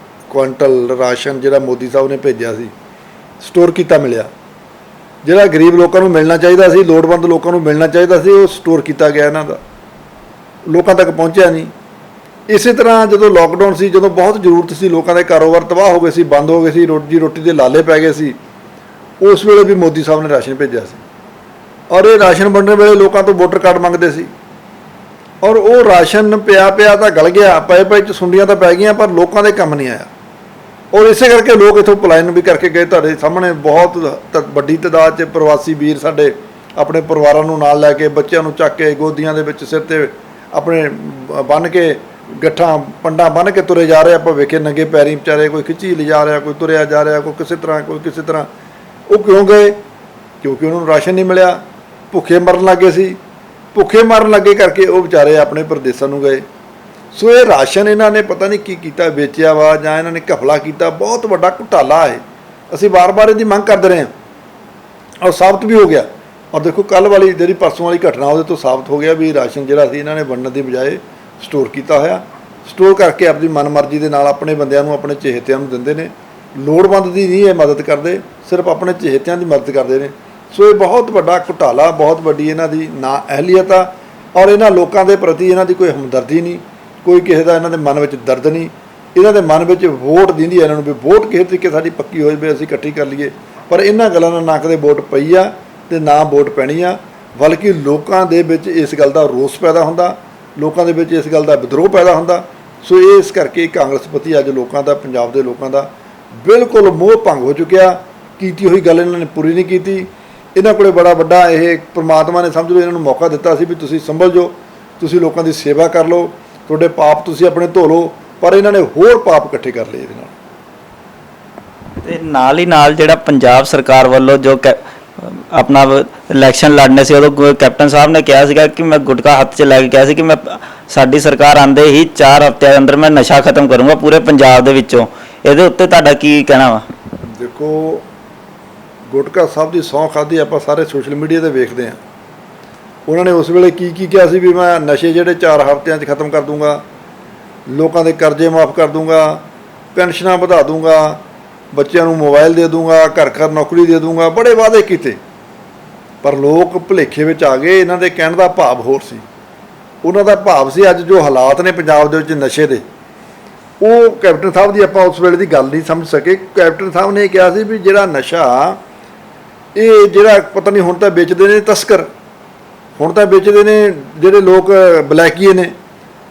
ਕੁਆਂਟਲ ਰਾਸ਼ਨ ਜਿਹੜਾ ਮੋਦੀ ਸਾਹਿਬ ਨੇ ਭੇਜਿਆ ਸੀ, ਸਟੋਰ ਕੀਤਾ ਮਿਲਿਆ। ਜਿਹੜਾ ਗਰੀਬ ਲੋਕਾਂ ਨੂੰ ਮਿਲਣਾ ਚਾਹੀਦਾ ਸੀ, ਲੋੜਵੰਦ ਲੋਕਾਂ ਨੂੰ ਮਿਲਣਾ ਚਾਹੀਦਾ ਸੀ, ਉਹ ਸਟੋਰ ਕੀਤਾ ਗਿਆ ਇਹਨਾਂ ਦਾ, ਲੋਕਾਂ ਤੱਕ ਪਹੁੰਚਿਆ ਨਹੀਂ। ਇਸੇ ਤਰ੍ਹਾਂ ਜਦੋਂ ਲਾਕਡਾਊਨ ਸੀ, ਜਦੋਂ ਬਹੁਤ ਜ਼ਰੂਰਤ ਸੀ, ਲੋਕਾਂ ਦੇ ਕਾਰੋਬਾਰ ਤਬਾਹ ਹੋ ਗਏ ਸੀ, ਬੰਦ ਹੋ ਗਏ ਸੀ, ਰੋਟੀ ਦੇ ਲਾਲੇ ਪੈ ਗਏ ਸੀ, ਉਸ ਵੇਲੇ ਵੀ ਮੋਦੀ ਸਾਹਿਬ ਨੇ ਰਾਸ਼ਨ ਭੇਜਿਆ ਸੀ। ਔਰ ਇਹ ਰਾਸ਼ਨ ਵੰਡਣ ਵੇਲੇ ਲੋਕਾਂ ਤੋਂ ਵੋਟਰ ਕਾਰਡ ਮੰਗਦੇ ਸੀ, ਔਰ ਉਹ ਰਾਸ਼ਨ ਪਿਆ ਤਾਂ ਗਲ ਗਿਆ, ਪਏ 'ਚ ਸੁੰਡੀਆਂ ਤਾਂ ਪੈ ਗਈਆਂ, ਪਰ ਲੋਕਾਂ ਦੇ ਕੰਮ ਨਹੀਂ ਆਇਆ। ਔਰ ਇਸੇ ਕਰਕੇ ਲੋਕ ਇੱਥੋਂ ਪਲਾਇਨ ਵੀ ਕਰਕੇ ਗਏ। ਤੁਹਾਡੇ ਸਾਹਮਣੇ ਬਹੁਤ ਵੱਡੀ ਤਾਦਾਦ 'ਚ ਪ੍ਰਵਾਸੀ ਵੀਰ ਸਾਡੇ ਆਪਣੇ ਪਰਿਵਾਰਾਂ ਨੂੰ ਨਾਲ ਲੈ ਕੇ, ਬੱਚਿਆਂ ਨੂੰ ਚੱਕ ਕੇ ਗੋਦੀਆਂ ਦੇ ਵਿੱਚ ਸਿਰ 'ਤੇ ਆਪਣੇ ਬੰਨ੍ਹ ਕੇ, ਗੱਠਾਂ ਪੰਡਾਂ ਬੰਨ੍ਹ ਕੇ ਤੁਰੇ ਜਾ ਰਹੇ। ਆਪਾਂ ਵੇਖੇ ਨੰਗੇ ਪੈਰੀਂ ਵਿਚਾਰੇ, ਕੋਈ ਖਿੱਚੀ ਲਿਜਾ ਰਿਹਾ, ਕੋਈ ਤੁਰਿਆ ਜਾ ਰਿਹਾ, ਕੋਈ ਕਿਸੇ ਤਰ੍ਹਾਂ। ਉਹ ਕਿਉਂ ਗਏ? ਕਿਉਂਕਿ ਉਹਨਾਂ ਨੂੰ ਰਾਸ਼ਨ ਨਹੀਂ ਮਿਲਿਆ, ਭੁੱਖੇ ਮਰਨ ਲੱਗੇ ਸੀ। ਭੁੱਖੇ ਮਰਨ ਲੱਗੇ ਕਰਕੇ ਉਹ ਵਿਚਾਰੇ ਆਪਣੇ ਪ੍ਰਦੇਸ਼ਾਂ ਨੂੰ ਗਏ। ਸੋ ਇਹ ਰਾਸ਼ਨ ਇਹਨਾਂ ਨੇ ਪਤਾ ਨਹੀਂ ਕੀ ਕੀਤਾ, ਵੇਚਿਆ ਵਾ ਜਾਂ ਇਹਨਾਂ ਨੇ ਘਪਲਾ ਕੀਤਾ। ਬਹੁਤ ਵੱਡਾ ਘੁਟਾਲਾ ਹੈ। ਅਸੀਂ ਵਾਰ-ਵਾਰ ਇਹਦੀ ਮੰਗ ਕਰਦੇ ਰਹੇ ਹਾਂ ਔਰ ਸਾਬਤ ਵੀ ਹੋ ਗਿਆ। ਔਰ ਦੇਖੋ ਕੱਲ੍ਹ ਵਾਲੀ ਜਿਹੜੀ ਪਰਸੋਂ ਵਾਲੀ ਘਟਨਾ, ਉਹਦੇ ਤੋਂ ਸਾਬਤ ਹੋ ਗਿਆ ਵੀ ਰਾਸ਼ਨ ਜਿਹੜਾ ਸੀ ਇਹਨਾਂ ਨੇ ਵੰਡਣ ਦੀ ਬਜਾਏ ਸਟੋਰ ਕੀਤਾ ਹੋਇਆ। ਸਟੋਰ ਕਰਕੇ ਆਪਣੀ ਮਨਮਰਜ਼ੀ ਦੇ ਨਾਲ ਆਪਣੇ ਬੰਦਿਆਂ ਨੂੰ, ਆਪਣੇ ਚਹੇਤਿਆਂ ਨੂੰ ਦਿੰਦੇ ਨੇ। ਲੋੜਵੰਦ ਦੀ ਨਹੀਂ ਇਹ ਮਦਦ ਕਰਦੇ, ਸਿਰਫ ਆਪਣੇ ਚਹੇਤਿਆਂ ਦੀ ਮਦਦ ਕਰਦੇ ਨੇ। ਸੋ ਇਹ ਬਹੁਤ ਵੱਡਾ ਘੁਟਾਲਾ, ਬਹੁਤ ਵੱਡੀ ਇਹਨਾਂ ਦੀ ਨਾ ਅਹਿਲੀਅਤ ਆ, ਔਰ ਇਹਨਾਂ ਲੋਕਾਂ ਦੇ ਪ੍ਰਤੀ ਇਹਨਾਂ ਦੀ ਕੋਈ ਹਮਦਰਦੀ ਨਹੀਂ, ਕੋਈ ਕਿਸੇ ਦਾ ਇਹਨਾਂ ਦੇ ਮਨ ਵਿੱਚ ਦਰਦ ਨਹੀਂ। ਇਹਨਾਂ ਦੇ ਮਨ ਵਿੱਚ ਵੋਟ ਦਿੰਦੀ ਹੈ ਇਹਨਾਂ ਨੂੰ ਵੀ ਵੋਟ ਕਿਸੇ ਤਰੀਕੇ ਸਾਡੀ ਪੱਕੀ ਹੋਈ ਵੀ ਅਸੀਂ ਇਕੱਠੀ ਕਰ ਲਈਏ, ਪਰ ਇਹਨਾਂ ਗੱਲਾਂ ਨਾਲ ਨਾ ਕਦੇ ਵੋਟ ਪਈ ਆ ਤੇ ਨਾ ਵੋਟ ਪੈਣੀ ਆ, ਬਲਕਿ ਲੋਕਾਂ ਦੇ ਵਿੱਚ ਇਸ ਗੱਲ ਦਾ ਰੋਸ ਪੈਦਾ ਹੁੰਦਾ, ਲੋਕਾਂ ਦੇ ਵਿੱਚ ਇਸ ਗੱਲ ਦਾ ਵਿਦਰੋਹ ਪੈਦਾ ਹੁੰਦਾ। ਸੋ ਇਸ ਕਰਕੇ ਕਾਂਗਰਸ ਪ੍ਰਤੀ ਅੱਜ ਲੋਕਾਂ ਦਾ, ਪੰਜਾਬ ਦੇ ਲੋਕਾਂ ਦਾ ਬਿਲਕੁਲ ਮੋਹ ਭੰਗ ਹੋ ਚੁੱਕਿਆ। ਕੀਤੀ ਹੋਈ ਗੱਲ ਇਹਨਾਂ ਨੇ ਪੂਰੀ ਨਹੀਂ ਕੀਤੀ। ਇਹਨਾਂ ਕੋਲੇ ਬੜਾ ਵੱਡਾ ਇਹ ਪ੍ਰਮਾਤਮਾ ਨੇ ਸਮਝ ਲਓ ਇਹਨਾਂ ਨੂੰ ਮੌਕਾ ਦਿੱਤਾ ਸੀ ਵੀ ਤੁਸੀਂ ਸੰਭਲ ਜਾਓ, ਤੁਸੀਂ ਲੋਕਾਂ ਦੀ ਸੇਵਾ ਕਰ ਲਓ, ਤੁਹਾਡੇ ਪਾਪ ਤੁਸੀਂ ਆਪਣੇ ਧੋ ਲਓ, ਪਰ ਇਹਨਾਂ ਨੇ ਹੋਰ ਪਾਪ ਇਕੱਠੇ ਕਰ ਲਏ ਇਹਦੇ ਨਾਲ। ਤੇ ਨਾਲ ਹੀ ਨਾਲ ਜਿਹੜਾ ਪੰਜਾਬ ਸਰਕਾਰ ਵੱਲੋਂ ਜੋ ਆਪਣਾ ਇਲੈਕਸ਼ਨ ਲੜਨੇ ਸੀ, ਉਦੋਂ ਕੈਪਟਨ ਸਾਹਿਬ ਨੇ ਕਿਹਾ ਸੀਗਾ ਕਿ ਮੈਂ ਗੁਟਕਾ ਹੱਥ 'ਚ ਲੈ ਕੇ ਕਿਹਾ ਸੀ ਕਿ ਮੈਂ ਸਾਡੀ ਸਰਕਾਰ ਆਉਂਦੇ ਹੀ 4 ਹਫ਼ਤਿਆਂ ਦੇ ਅੰਦਰ ਮੈਂ ਨਸ਼ਾ ਖਤਮ ਕਰੂੰਗਾ ਪੂਰੇ ਪੰਜਾਬ ਦੇ ਵਿੱਚੋਂ। ਇਹਦੇ ਉੱਤੇ ਤੁਹਾਡਾ ਕੀ ਕਹਿਣਾ ਵਾ? ਦੇਖੋ, ਗੁਟਕਾ ਸਾਹਿਬ ਦੀ ਸਹੁੰ ਖਾਧੀ ਆਪਾਂ ਸਾਰੇ ਸੋਸ਼ਲ ਮੀਡੀਆ ਤੇ ਵੇਖਦੇ ਹਾਂ। ਉਹਨਾਂ ਨੇ ਉਸ ਵੇਲੇ ਕੀ ਕਿਹਾ ਸੀ ਵੀ ਮੈਂ ਨਸ਼ੇ ਜਿਹੜੇ 4 ਹਫ਼ਤਿਆਂ 'ਚ ਖਤਮ ਕਰ ਦੂੰਗਾ, ਲੋਕਾਂ ਦੇ ਕਰਜ਼ੇ ਮਾਫ ਕਰ ਦੂੰਗਾ, ਪੈਨਸ਼ਨਾਂ ਵਧਾ ਦੂੰਗਾ, ਬੱਚਿਆਂ ਨੂੰ ਮੋਬਾਈਲ ਦੇ ਦੂੰਗਾ, ਘਰ ਘਰ ਨੌਕਰੀ ਦੇ ਦੂੰਗਾ, ਬੜੇ ਵਾਅਦੇ ਕੀਤੇ। ਪਰ ਲੋਕ ਭੁਲੇਖੇ ਵਿੱਚ ਆ ਗਏ। ਇਹਨਾਂ ਦੇ ਕਹਿਣ ਦਾ ਭਾਵ ਹੋਰ ਸੀ। ਉਹਨਾਂ ਦਾ ਭਾਵ ਸੀ ਅੱਜ ਜੋ ਹਾਲਾਤ ਨੇ ਪੰਜਾਬ ਦੇ ਵਿੱਚ ਨਸ਼ੇ ਦੇ, ਉਹ ਕੈਪਟਨ ਸਾਹਿਬ ਦੀ ਆਪਾਂ ਉਸ ਵੇਲੇ ਦੀ ਗੱਲ ਨਹੀਂ ਸਮਝ ਸਕੇ। ਕੈਪਟਨ ਸਾਹਿਬ ਨੇ ਕਿਹਾ ਸੀ ਵੀ ਜਿਹੜਾ ਨਸ਼ਾ ਇਹ ਜਿਹੜਾ ਪਤਾ ਨਹੀਂ ਹੁਣ ਤਾਂ ਵੇਚਦੇ ਨੇ ਤਸਕਰ, ਹੁਣ ਤਾਂ ਵੇਚਦੇ ਨੇ ਜਿਹੜੇ ਲੋਕ ਬਲੈਕੀਏ ਨੇ,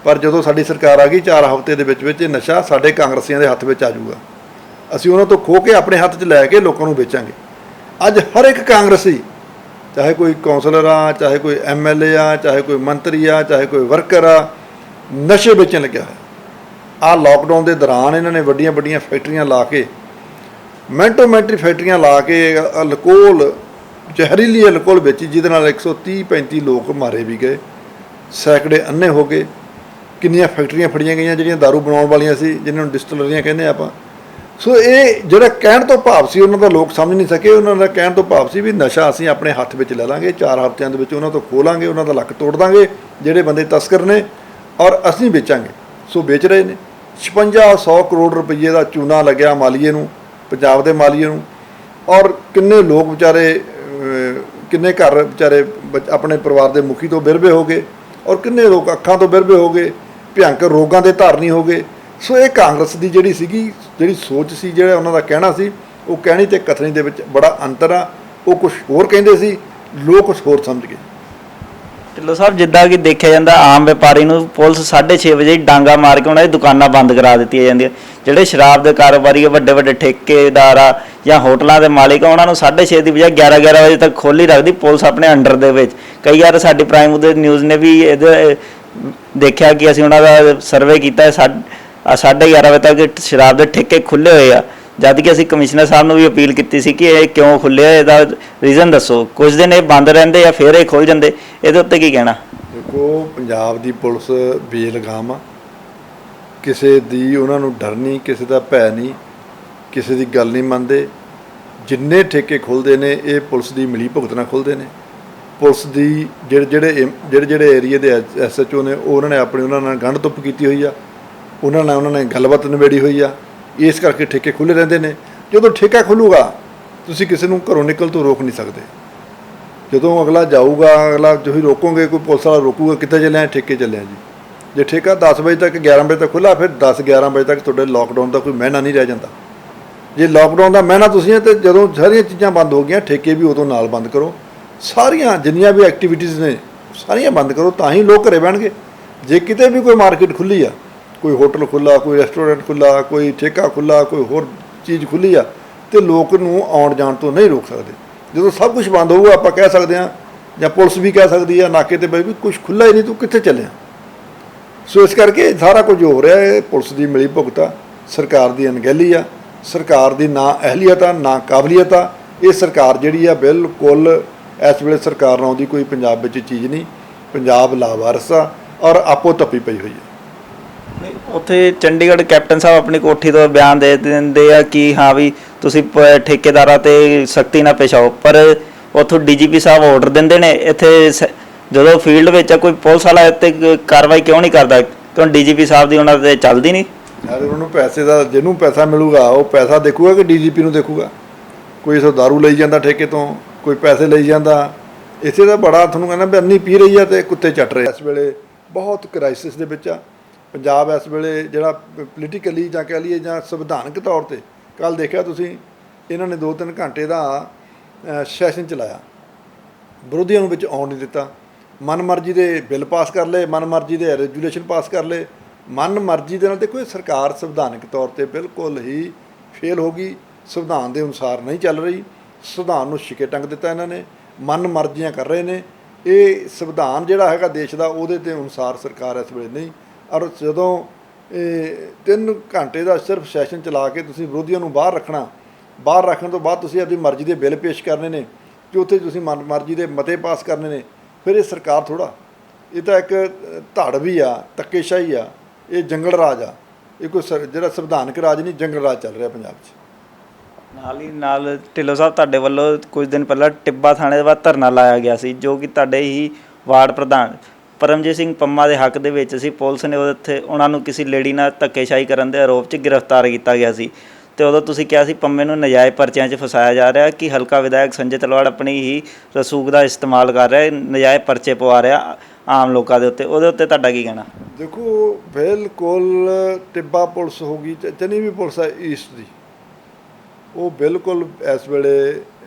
ਪਰ ਜਦੋਂ ਸਾਡੀ ਸਰਕਾਰ ਆ ਗਈ 4 ਹਫ਼ਤੇ ਦੇ ਵਿੱਚ ਇਹ ਨਸ਼ਾ ਸਾਡੇ ਕਾਂਗਰਸੀਆਂ ਦੇ ਹੱਥ ਵਿੱਚ ਆ ਜਾਊਗਾ। ਅਸੀਂ ਉਹਨਾਂ ਤੋਂ ਖੋਹ ਕੇ ਆਪਣੇ ਹੱਥ 'ਚ ਲੈ ਕੇ ਲੋਕਾਂ ਨੂੰ ਵੇਚਾਂਗੇ। ਅੱਜ ਹਰ ਇੱਕ ਕਾਂਗਰਸੀ, ਚਾਹੇ ਕੋਈ ਕੌਂਸਲਰ ਆ, ਚਾਹੇ ਕੋਈ MLA ਆ, ਚਾਹੇ ਕੋਈ ਮੰਤਰੀ ਆ, ਚਾਹੇ ਕੋਈ ਵਰਕਰ ਆ, ਨਸ਼ੇ ਵੇਚਣ ਲੱਗਿਆ ਹੋਇਆ। ਆਹ ਲਾਕਡਾਊਨ ਦੇ ਦੌਰਾਨ ਇਹਨਾਂ ਨੇ ਵੱਡੀਆਂ ਵੱਡੀਆਂ ਫੈਕਟਰੀਆਂ ਲਾ ਕੇ, ਮਿੰਟੋ ਮਿੰਟ ਫੈਕਟਰੀਆਂ ਲਾ ਕੇ ਅਲਕੋਹਲ, ਜ਼ਹਿਰੀਲੀ ਅਲਕੋਹਲ ਵੇਚੀ, ਜਿਹਦੇ ਨਾਲ 130-35 ਲੋਕ ਮਾਰੇ ਵੀ ਗਏ, ਸੈਂਕੜੇ ਅੰਨੇ ਹੋ ਗਏ। ਕਿੰਨੀਆਂ ਫੈਕਟਰੀਆਂ ਫੜੀਆਂ ਗਈਆਂ ਜਿਹੜੀਆਂ ਦਾਰੂ ਬਣਾਉਣ ਵਾਲੀਆਂ ਸੀ, ਜਿਨ੍ਹਾਂ ਨੂੰ ਡਿਸਟਿਲਰੀਆਂ ਕਹਿੰਦੇ ਆਪਾਂ। ਸੋ ਇਹ ਜਿਹੜਾ ਕਹਿਣ ਤੋਂ ਭਾਵ ਸੀ ਉਹਨਾਂ ਦਾ ਲੋਕ ਸਮਝ ਨਹੀਂ ਸਕੇ। ਉਹਨਾਂ ਦਾ ਕਹਿਣ ਤੋਂ ਭਾਵ ਸੀ ਵੀ ਨਸ਼ਾ ਅਸੀਂ ਆਪਣੇ ਹੱਥ ਵਿੱਚ ਲੈ ਲਾਂਗੇ, 4 ਹਫ਼ਤਿਆਂ ਦੇ ਵਿੱਚ ਉਹਨਾਂ ਤੋਂ ਖੋਹ ਲਾਂਗੇ, ਉਹਨਾਂ ਦਾ ਲੱਕ ਤੋੜ ਦਾਂਗੇ ਜਿਹੜੇ ਬੰਦੇ ਤਸਕਰ ਨੇ, ਔਰ ਅਸੀਂ ਵੇਚਾਂਗੇ। ਸੋ ਵੇਚ ਰਹੇ ਨੇ। 5600 ਕਰੋੜ ਰੁਪਏ ਦਾ ਚੂਨਾ ਲੱਗਿਆ ਮਾਲੀਏ ਨੂੰ, ਪੰਜਾਬ ਦੇ ਮਾਲੀਏ ਨੂੰ, ਔਰ ਕਿੰਨੇ ਲੋਕ ਵਿਚਾਰੇ, ਕਿੰਨੇ ਘਰ ਵਿਚਾਰੇ ਆਪਣੇ ਪਰਿਵਾਰ ਦੇ ਮੁਖੀ ਤੋਂ ਬਿਰਵੇ ਹੋ ਗਏ, ਔਰ ਕਿੰਨੇ ਲੋਕ ਅੱਖਾਂ ਤੋਂ ਬਿਰਵੇ ਹੋ ਗਏ, ਭਿਆਨਕ ਰੋਗਾਂ ਦੇ ਧਾਰਨੀ ਹੋ ਗਏ। ਸੋ ਇਹ ਕਾਂਗਰਸ ਦੀ ਜਿਹੜੀ ਸੀਗੀ, ਜਿਹੜੀ ਸੋਚ ਸੀ, ਜਿਹੜਾ ਉਹਨਾਂ ਦਾ ਕਹਿਣਾ ਸੀ, ਉਹ ਕਹਿਣੀ ਤੇ ਕਥਨੀ ਦੇ ਵਿੱਚ ਬੜਾ ਅੰਤਰ ਆ। ਉਹ ਕੁਝ ਹੋਰ ਕਹਿੰਦੇ ਸੀ, ਲੋਕ ਕੁਝ ਹੋਰ ਸਮਝ ਗਏ। ਢਿੱਲੋਂ ਸਾਹਿਬ, ਜਿੱਦਾਂ ਕਿ ਦੇਖਿਆ ਜਾਂਦਾ ਆਮ ਵਪਾਰੀ ਨੂੰ ਪੁਲਿਸ 6:30 ਵਜੇ ਹੀ ਡਾਂਗਾ ਮਾਰ ਕੇ ਉਹਨਾਂ ਦੀ ਦੁਕਾਨਾਂ ਬੰਦ ਕਰਾ ਦਿੱਤੀਆਂ ਜਾਂਦੀਆਂ। ਜਿਹੜੇ ਸ਼ਰਾਬ ਦੇ ਕਾਰੋਬਾਰੀ, ਵੱਡੇ ਵੱਡੇ ਠੇਕੇਦਾਰ ਆ ਜਾਂ ਹੋਟਲਾਂ ਦੇ ਮਾਲਿਕ ਆ, ਉਹਨਾਂ ਨੂੰ 6:30 ਦੀ ਬਜਾਏ 11 ਵਜੇ ਤੱਕ ਖੋਲ੍ਹੀ ਰੱਖਦੀ ਪੁਲਿਸ ਆਪਣੇ ਅੰਡਰ ਦੇ ਵਿੱਚ। ਕਈ ਵਾਰ ਸਾਡੀ ਪ੍ਰਾਈਮ ਦੇ ਨਿਊਜ਼ ਨੇ ਵੀ ਇਹਦੇ ਦੇਖਿਆ ਕਿ ਅਸੀਂ ਉਹਨਾਂ ਦਾ ਸਰਵੇ ਕੀਤਾ, 11:30 ਵਜੇ ਤੱਕ ਸ਼ਰਾਬ ਦੇ ਠੇਕੇ ਖੁੱਲ੍ਹੇ ਹੋਏ ਆ, ਜਦ ਕਿ ਅਸੀਂ ਕਮਿਸ਼ਨਰ ਸਾਹਿਬ ਨੂੰ ਵੀ ਅਪੀਲ ਕੀਤੀ ਸੀ ਕਿ ਇਹ ਕਿਉਂ ਖੁੱਲ੍ਹੇ ਹੋਏ, ਇਹਦਾ ਰੀਜ਼ਨ ਦੱਸੋ। ਕੁਝ ਦਿਨ ਇਹ ਬੰਦ ਰਹਿੰਦੇ ਜਾਂ ਫਿਰ ਇਹ ਖੁੱਲ੍ਹ ਜਾਂਦੇ, ਇਹਦੇ ਉੱਤੇ ਕੀ ਕਹਿਣਾ? ਦੇਖੋ, ਪੰਜਾਬ ਦੀ ਪੁਲਿਸ ਬੇਲਗਾਮ ਆ। ਕਿਸੇ ਦੀ ਉਹਨਾਂ ਨੂੰ ਡਰ ਨਹੀਂ, ਕਿਸੇ ਦਾ ਭੈ ਨਹੀਂ, ਕਿਸੇ ਦੀ ਗੱਲ ਨਹੀਂ ਮੰਨਦੇ। ਜਿੰਨੇ ਠੇਕੇ ਖੁੱਲ੍ਹਦੇ ਨੇ ਇਹ ਪੁਲਿਸ ਦੀ ਮਿਲੀ ਭੁਗਤ ਨਾਲ ਖੁੱਲ੍ਹਦੇ ਨੇ। ਪੁਲਿਸ ਦੀ ਜਿਹੜੇ ਏਰੀਏ ਦੇ SHO ਨੇ, ਉਹਨਾਂ ਨੇ ਉਹਨਾਂ ਨਾਲ ਗੰਢ ਧੁੱਪ ਕੀਤੀ ਹੋਈ ਆ, ਉਹਨਾਂ ਨੇ ਗੱਲਬਾਤ ਨਿਬੇੜੀ ਹੋਈ ਆ, ਇਸ ਕਰਕੇ ਠੇਕੇ ਖੁੱਲ੍ਹੇ ਰਹਿੰਦੇ ਨੇ। ਜਦੋਂ ਠੇਕਾ ਖੁੱਲ੍ਹੂਗਾ ਤੁਸੀਂ ਕਿਸੇ ਨੂੰ ਘਰੋਂ ਨਿਕਲ ਤੋਂ ਰੋਕ ਨਹੀਂ ਸਕਦੇ। ਜਦੋਂ ਅਗਲਾ ਜਾਊਗਾ, ਅਗਲਾ ਤੁਸੀਂ ਰੋਕੋਗੇ, ਕੋਈ ਪੁਲਿਸ ਵਾਲਾ ਰੋਕੂਗਾ, ਕਿੱਥੇ ਚੱਲਿਆ? ਠੇਕੇ ਚੱਲਿਆ ਜੀ। ਜੇ ਠੇਕਾ 10 ਵਜੇ ਤੱਕ 11 ਵਜੇ ਤੱਕ ਖੁੱਲ੍ਹਾ, ਫਿਰ 10-11 ਵਜੇ ਤੱਕ ਤੁਹਾਡੇ ਲਾਕਡਾਊਨ ਦਾ ਕੋਈ ਮਹੀਨਾ ਨਹੀਂ ਰਹਿ ਜਾਂਦਾ। ਜੇ ਲਾਕਡਾਊਨ ਦਾ ਮਹੀਨਾ ਤੁਸੀਂ ਤੇ ਜਦੋਂ ਸਾਰੀਆਂ ਚੀਜ਼ਾਂ ਬੰਦ ਹੋ ਗਈਆਂ, ਠੇਕੇ ਵੀ ਉਦੋਂ ਨਾਲ ਬੰਦ ਕਰੋ। ਸਾਰੀਆਂ ਜਿੰਨੀਆਂ ਵੀ ਐਕਟੀਵਿਟੀਜ਼ ਨੇ ਸਾਰੀਆਂ ਬੰਦ ਕਰੋ, ਤਾਂ ਹੀ ਲੋਕ ਘਰੇ ਬਹਿਣਗੇ। ਜੇ ਕਿਤੇ ਵੀ ਕੋਈ ਮਾਰਕੀਟ ਖੁੱਲ੍ਹੀ ਆ, ਕੋਈ ਹੋਟਲ ਖੁੱਲ੍ਹਾ, ਕੋਈ ਰੈਸਟੋਰੈਂਟ ਖੁੱਲ੍ਹਾ, ਕੋਈ ਠੇਕਾ ਖੁੱਲ੍ਹਾ, ਕੋਈ ਹੋਰ ਚੀਜ਼ ਖੁੱਲ੍ਹੀ ਆ, ਤੇ ਲੋਕ ਨੂੰ ਆਉਣ ਜਾਣ ਤੋਂ ਨਹੀਂ ਰੋਕ ਸਕਦੇ। ਜਦੋਂ ਸਭ ਕੁਝ ਬੰਦ ਹੋਊਗਾ, ਆਪਾਂ ਕਹਿ ਸਕਦੇ ਹਾਂ, ਜਾਂ ਪੁਲਿਸ ਵੀ ਕਹਿ ਸਕਦੀ ਆ ਨਾਕੇ ਤੇ ਬਈ ਵੀ ਕੁਝ ਖੁੱਲ੍ਹਾ ਹੀ ਨਹੀਂ, ਤੂੰ ਕਿੱਥੇ ਚੱਲਿਆ? ਸੋ ਇਸ ਕਰਕੇ ਸਾਰਾ ਕੁਝ ਹੋ ਰਿਹਾ ਹੈ। ਪੁਲਿਸ ਦੀ ਮਿਲੀ ਭੁਗਤ ਆ, ਸਰਕਾਰ ਦੀ ਅਣਗਹਿਲੀ ਆ, ਸਰਕਾਰ ਦੀ ਨਾ ਅਹਿਲੀਅਤ ਆ, ਨਾ ਕਾਬਲੀਅਤ ਆ। ਇਹ ਸਰਕਾਰ ਜਿਹੜੀ ਆ ਬਿਲਕੁਲ ਇਸ ਵੇਲੇ ਸਰਕਾਰ ਨਾਲ ਦੀ ਕੋਈ ਪੰਜਾਬ ਵਿੱਚ ਚੀਜ਼ ਨਹੀਂ। ਪੰਜਾਬ ਲਾਵਾਰਸ ਆ ਔਰ ਆਪੋ ਤੱਪੀ ਪਈ ਹੋਈ ਹੈ। ਉੱਥੇ ਚੰਡੀਗੜ੍ਹ ਕੈਪਟਨ ਸਾਹਿਬ ਆਪਣੀ ਕੋਠੀ ਤੋਂ ਬਿਆਨ ਦੇ ਦਿੰਦੇ ਆ ਕਿ ਹਾਂ ਵੀ ਤੁਸੀਂ ਠੇਕੇਦਾਰਾਂ 'ਤੇ ਸਖਤੀ ਨਾਲ ਪੇਸ਼ ਆਓ, ਪਰ ਉੱਥੋਂ DGP ਸਾਹਿਬ ਆਰਡਰ ਦਿੰਦੇ ਨੇ। ਇੱਥੇ ਜਦੋਂ ਫੀਲਡ ਵਿੱਚ ਕੋਈ ਪੁਲਿਸ ਵਾਲਾ ਇੱਥੇ ਕਾਰਵਾਈ ਕਿਉਂ ਨਹੀਂ ਕਰਦਾ? ਕਿਉਂ ਡੀਜੀਪੀ ਸਾਹਿਬ ਦੀ ਉਹਨਾਂ 'ਤੇ ਚੱਲਦੀ ਨਹੀਂ? ਯਾਰ ਉਹਨੂੰ ਪੈਸੇ ਦਾ, ਜਿਹਨੂੰ ਪੈਸਾ ਮਿਲੂਗਾ ਉਹ ਪੈਸਾ ਦੇਖੂਗਾ ਕਿ ਡੀਜੀਪੀ ਨੂੰ ਦੇਖੂਗਾ? ਕੋਈ ਸੋ ਦਾਰੂ ਲਈ ਜਾਂਦਾ ਠੇਕੇ ਤੋਂ, ਕੋਈ ਪੈਸੇ ਲਈ ਜਾਂਦਾ। ਇਸੇ ਦਾ ਬੜਾ ਤੁਹਾਨੂੰ ਕਹਿੰਦਾ ਵੀ ਅੰਨੀ ਪੀ ਰਹੀ ਆ ਤੇ ਕੁੱਤੇ ਚੱਟ ਰਹੇ। ਇਸ ਵੇਲੇ ਬਹੁਤ ਕ੍ਰਾਈਸਿਸ ਦੇ ਵਿੱਚ ਆ ਪੰਜਾਬ। ਇਸ ਵੇਲੇ ਜਿਹੜਾ ਪੋਲੀਟੀਕਲੀ ਜਾਂ ਕਹਿ ਲਈਏ ਜਾਂ ਸੰਵਿਧਾਨਕ ਤੌਰ 'ਤੇ, ਕੱਲ੍ਹ ਦੇਖਿਆ ਤੁਸੀਂ ਇਹਨਾਂ ਨੇ 2-3 ਘੰਟੇ ਦਾ ਸੈਸ਼ਨ ਚਲਾਇਆ, ਵਿਰੋਧੀਆਂ ਨੂੰ ਵਿੱਚ ਆਉਣ ਨਹੀਂ ਦਿੱਤਾ। ਮਨਮਰਜ਼ੀ ਦੇ ਬਿੱਲ ਪਾਸ ਕਰ ਲਏ, ਮਨਮਰਜ਼ੀ ਦੇ ਰੈਜੂਲੇਸ਼ਨ ਪਾਸ ਕਰ ਲਏ, ਮਨਮਰਜ਼ੀ ਦੇ ਨਾਲ। ਦੇਖੋ ਇਹ ਸਰਕਾਰ ਸੰਵਿਧਾਨਕ ਤੌਰ 'ਤੇ ਬਿਲਕੁਲ ਹੀ ਫੇਲ ਹੋ ਗਈ, ਸੰਵਿਧਾਨ ਦੇ ਅਨੁਸਾਰ ਨਹੀਂ ਚੱਲ ਰਹੀ। ਸੰਵਿਧਾਨ ਨੂੰ ਛਿੱਕੇ ਟੰਗ ਦਿੱਤਾ ਇਹਨਾਂ ਨੇ, ਮਨਮਰਜ਼ੀਆਂ ਕਰ ਰਹੇ ਨੇ। ਇਹ ਸੰਵਿਧਾਨ ਜਿਹੜਾ ਹੈਗਾ ਦੇਸ਼ ਦਾ, ਉਹਦੇ ਦੇ ਅਨੁਸਾਰ ਸਰਕਾਰ ਇਸ ਵੇਲੇ ਨਹੀਂ। ਔਰ ਜਦੋਂ ਇਹ 3 ਘੰਟੇ ਦਾ ਸਿਰਫ ਸੈਸ਼ਨ ਚਲਾ ਕੇ ਤੁਸੀਂ ਵਿਰੋਧੀਆਂ ਨੂੰ ਬਾਹਰ ਰੱਖਣਾ, ਬਾਹਰ ਰੱਖਣ ਤੋਂ ਬਾਅਦ ਤੁਸੀਂ ਆਪਣੀ ਮਰਜ਼ੀ ਦੇ ਬਿੱਲ ਪੇਸ਼ ਕਰਨੇ ਨੇ ਕਿ ਉੱਥੇ ਤੁਸੀਂ ਮਰਜ਼ੀ ਦੇ ਮਤੇ ਪਾਸ ਕਰਨੇ ਨੇ, ਫਿਰ ਇਹ ਸਰਕਾਰ ਥੋੜ੍ਹਾ। ਇਹ ਤਾਂ ਇੱਕ ਧੜ ਵੀ ਆ, ਧੱਕੇਸ਼ਾਹੀ ਆ, ਇਹ ਜੰਗਲ ਰਾਜ ਆ। ਇਹ ਕੋਈ ਜਿਹੜਾ ਸੰਵਿਧਾਨਕ ਰਾਜ ਨਹੀਂ, ਜੰਗਲ ਰਾਜ ਚੱਲ ਰਿਹਾ ਪੰਜਾਬ 'ਚ। ਨਾਲ ਹੀ ਨਾਲ ਢਿੱਲੋਂ ਸਾਹਿਬ, ਤੁਹਾਡੇ ਵੱਲੋਂ ਕੁਝ ਦਿਨ ਪਹਿਲਾਂ ਟਿੱਬਾ ਥਾਣੇ ਦੇ ਬਾਅਦ ਧਰਨਾ ਲਾਇਆ ਗਿਆ ਸੀ, ਜੋ ਕਿ ਤੁਹਾਡੇ ਹੀ ਵਾਰਡ ਪ੍ਰਧਾਨ ਪਰਮਜੀਤ ਸਿੰਘ ਪੰਮਾ ਦੇ ਹੱਕ ਦੇ ਵਿੱਚ ਸੀ। ਪੁਲਿਸ ਨੇ ਉੱਥੇ ਉਹਨਾਂ ਨੂੰ ਕਿਸੇ ਲੇਡੀ ਨਾਲ ਧੱਕੇਸ਼ਾਹੀ ਕਰਨ ਦੇ ਆਰੋਪ 'ਚ ਗ੍ਰਿਫਤਾਰ ਕੀਤਾ ਗਿਆ ਸੀ। ਅਤੇ ਉਦੋਂ ਤੁਸੀਂ ਕਿਹਾ ਸੀ ਪੰਮੇ ਨੂੰ ਨਜਾਇਜ਼ ਪਰਚਿਆਂ 'ਚ ਫਸਾਇਆ ਜਾ ਰਿਹਾ, ਕਿ ਹਲਕਾ ਵਿਧਾਇਕ ਸੰਜੇ ਤਲਵਾੜ ਆਪਣੀ ਹੀ ਰਸੂਖ ਦਾ ਇਸਤੇਮਾਲ ਕਰ ਰਿਹਾ, ਨਜਾਇਜ਼ ਪਰਚੇ ਪਵਾ ਰਿਹਾ ਆਮ ਲੋਕਾਂ ਦੇ ਉੱਤੇ। ਉਹਦੇ ਉੱਤੇ ਤੁਹਾਡਾ ਕੀ ਕਹਿਣਾ? ਦੇਖੋ ਬਿਲਕੁਲ ਟਿੱਬਾ ਪੁਲਿਸ ਹੋ ਗਈ, ਚੰਨੀ ਵੀ ਪੁਲਿਸ ਹੈ ਈਸਟ ਦੀ, ਉਹ ਬਿਲਕੁਲ ਇਸ ਵੇਲੇ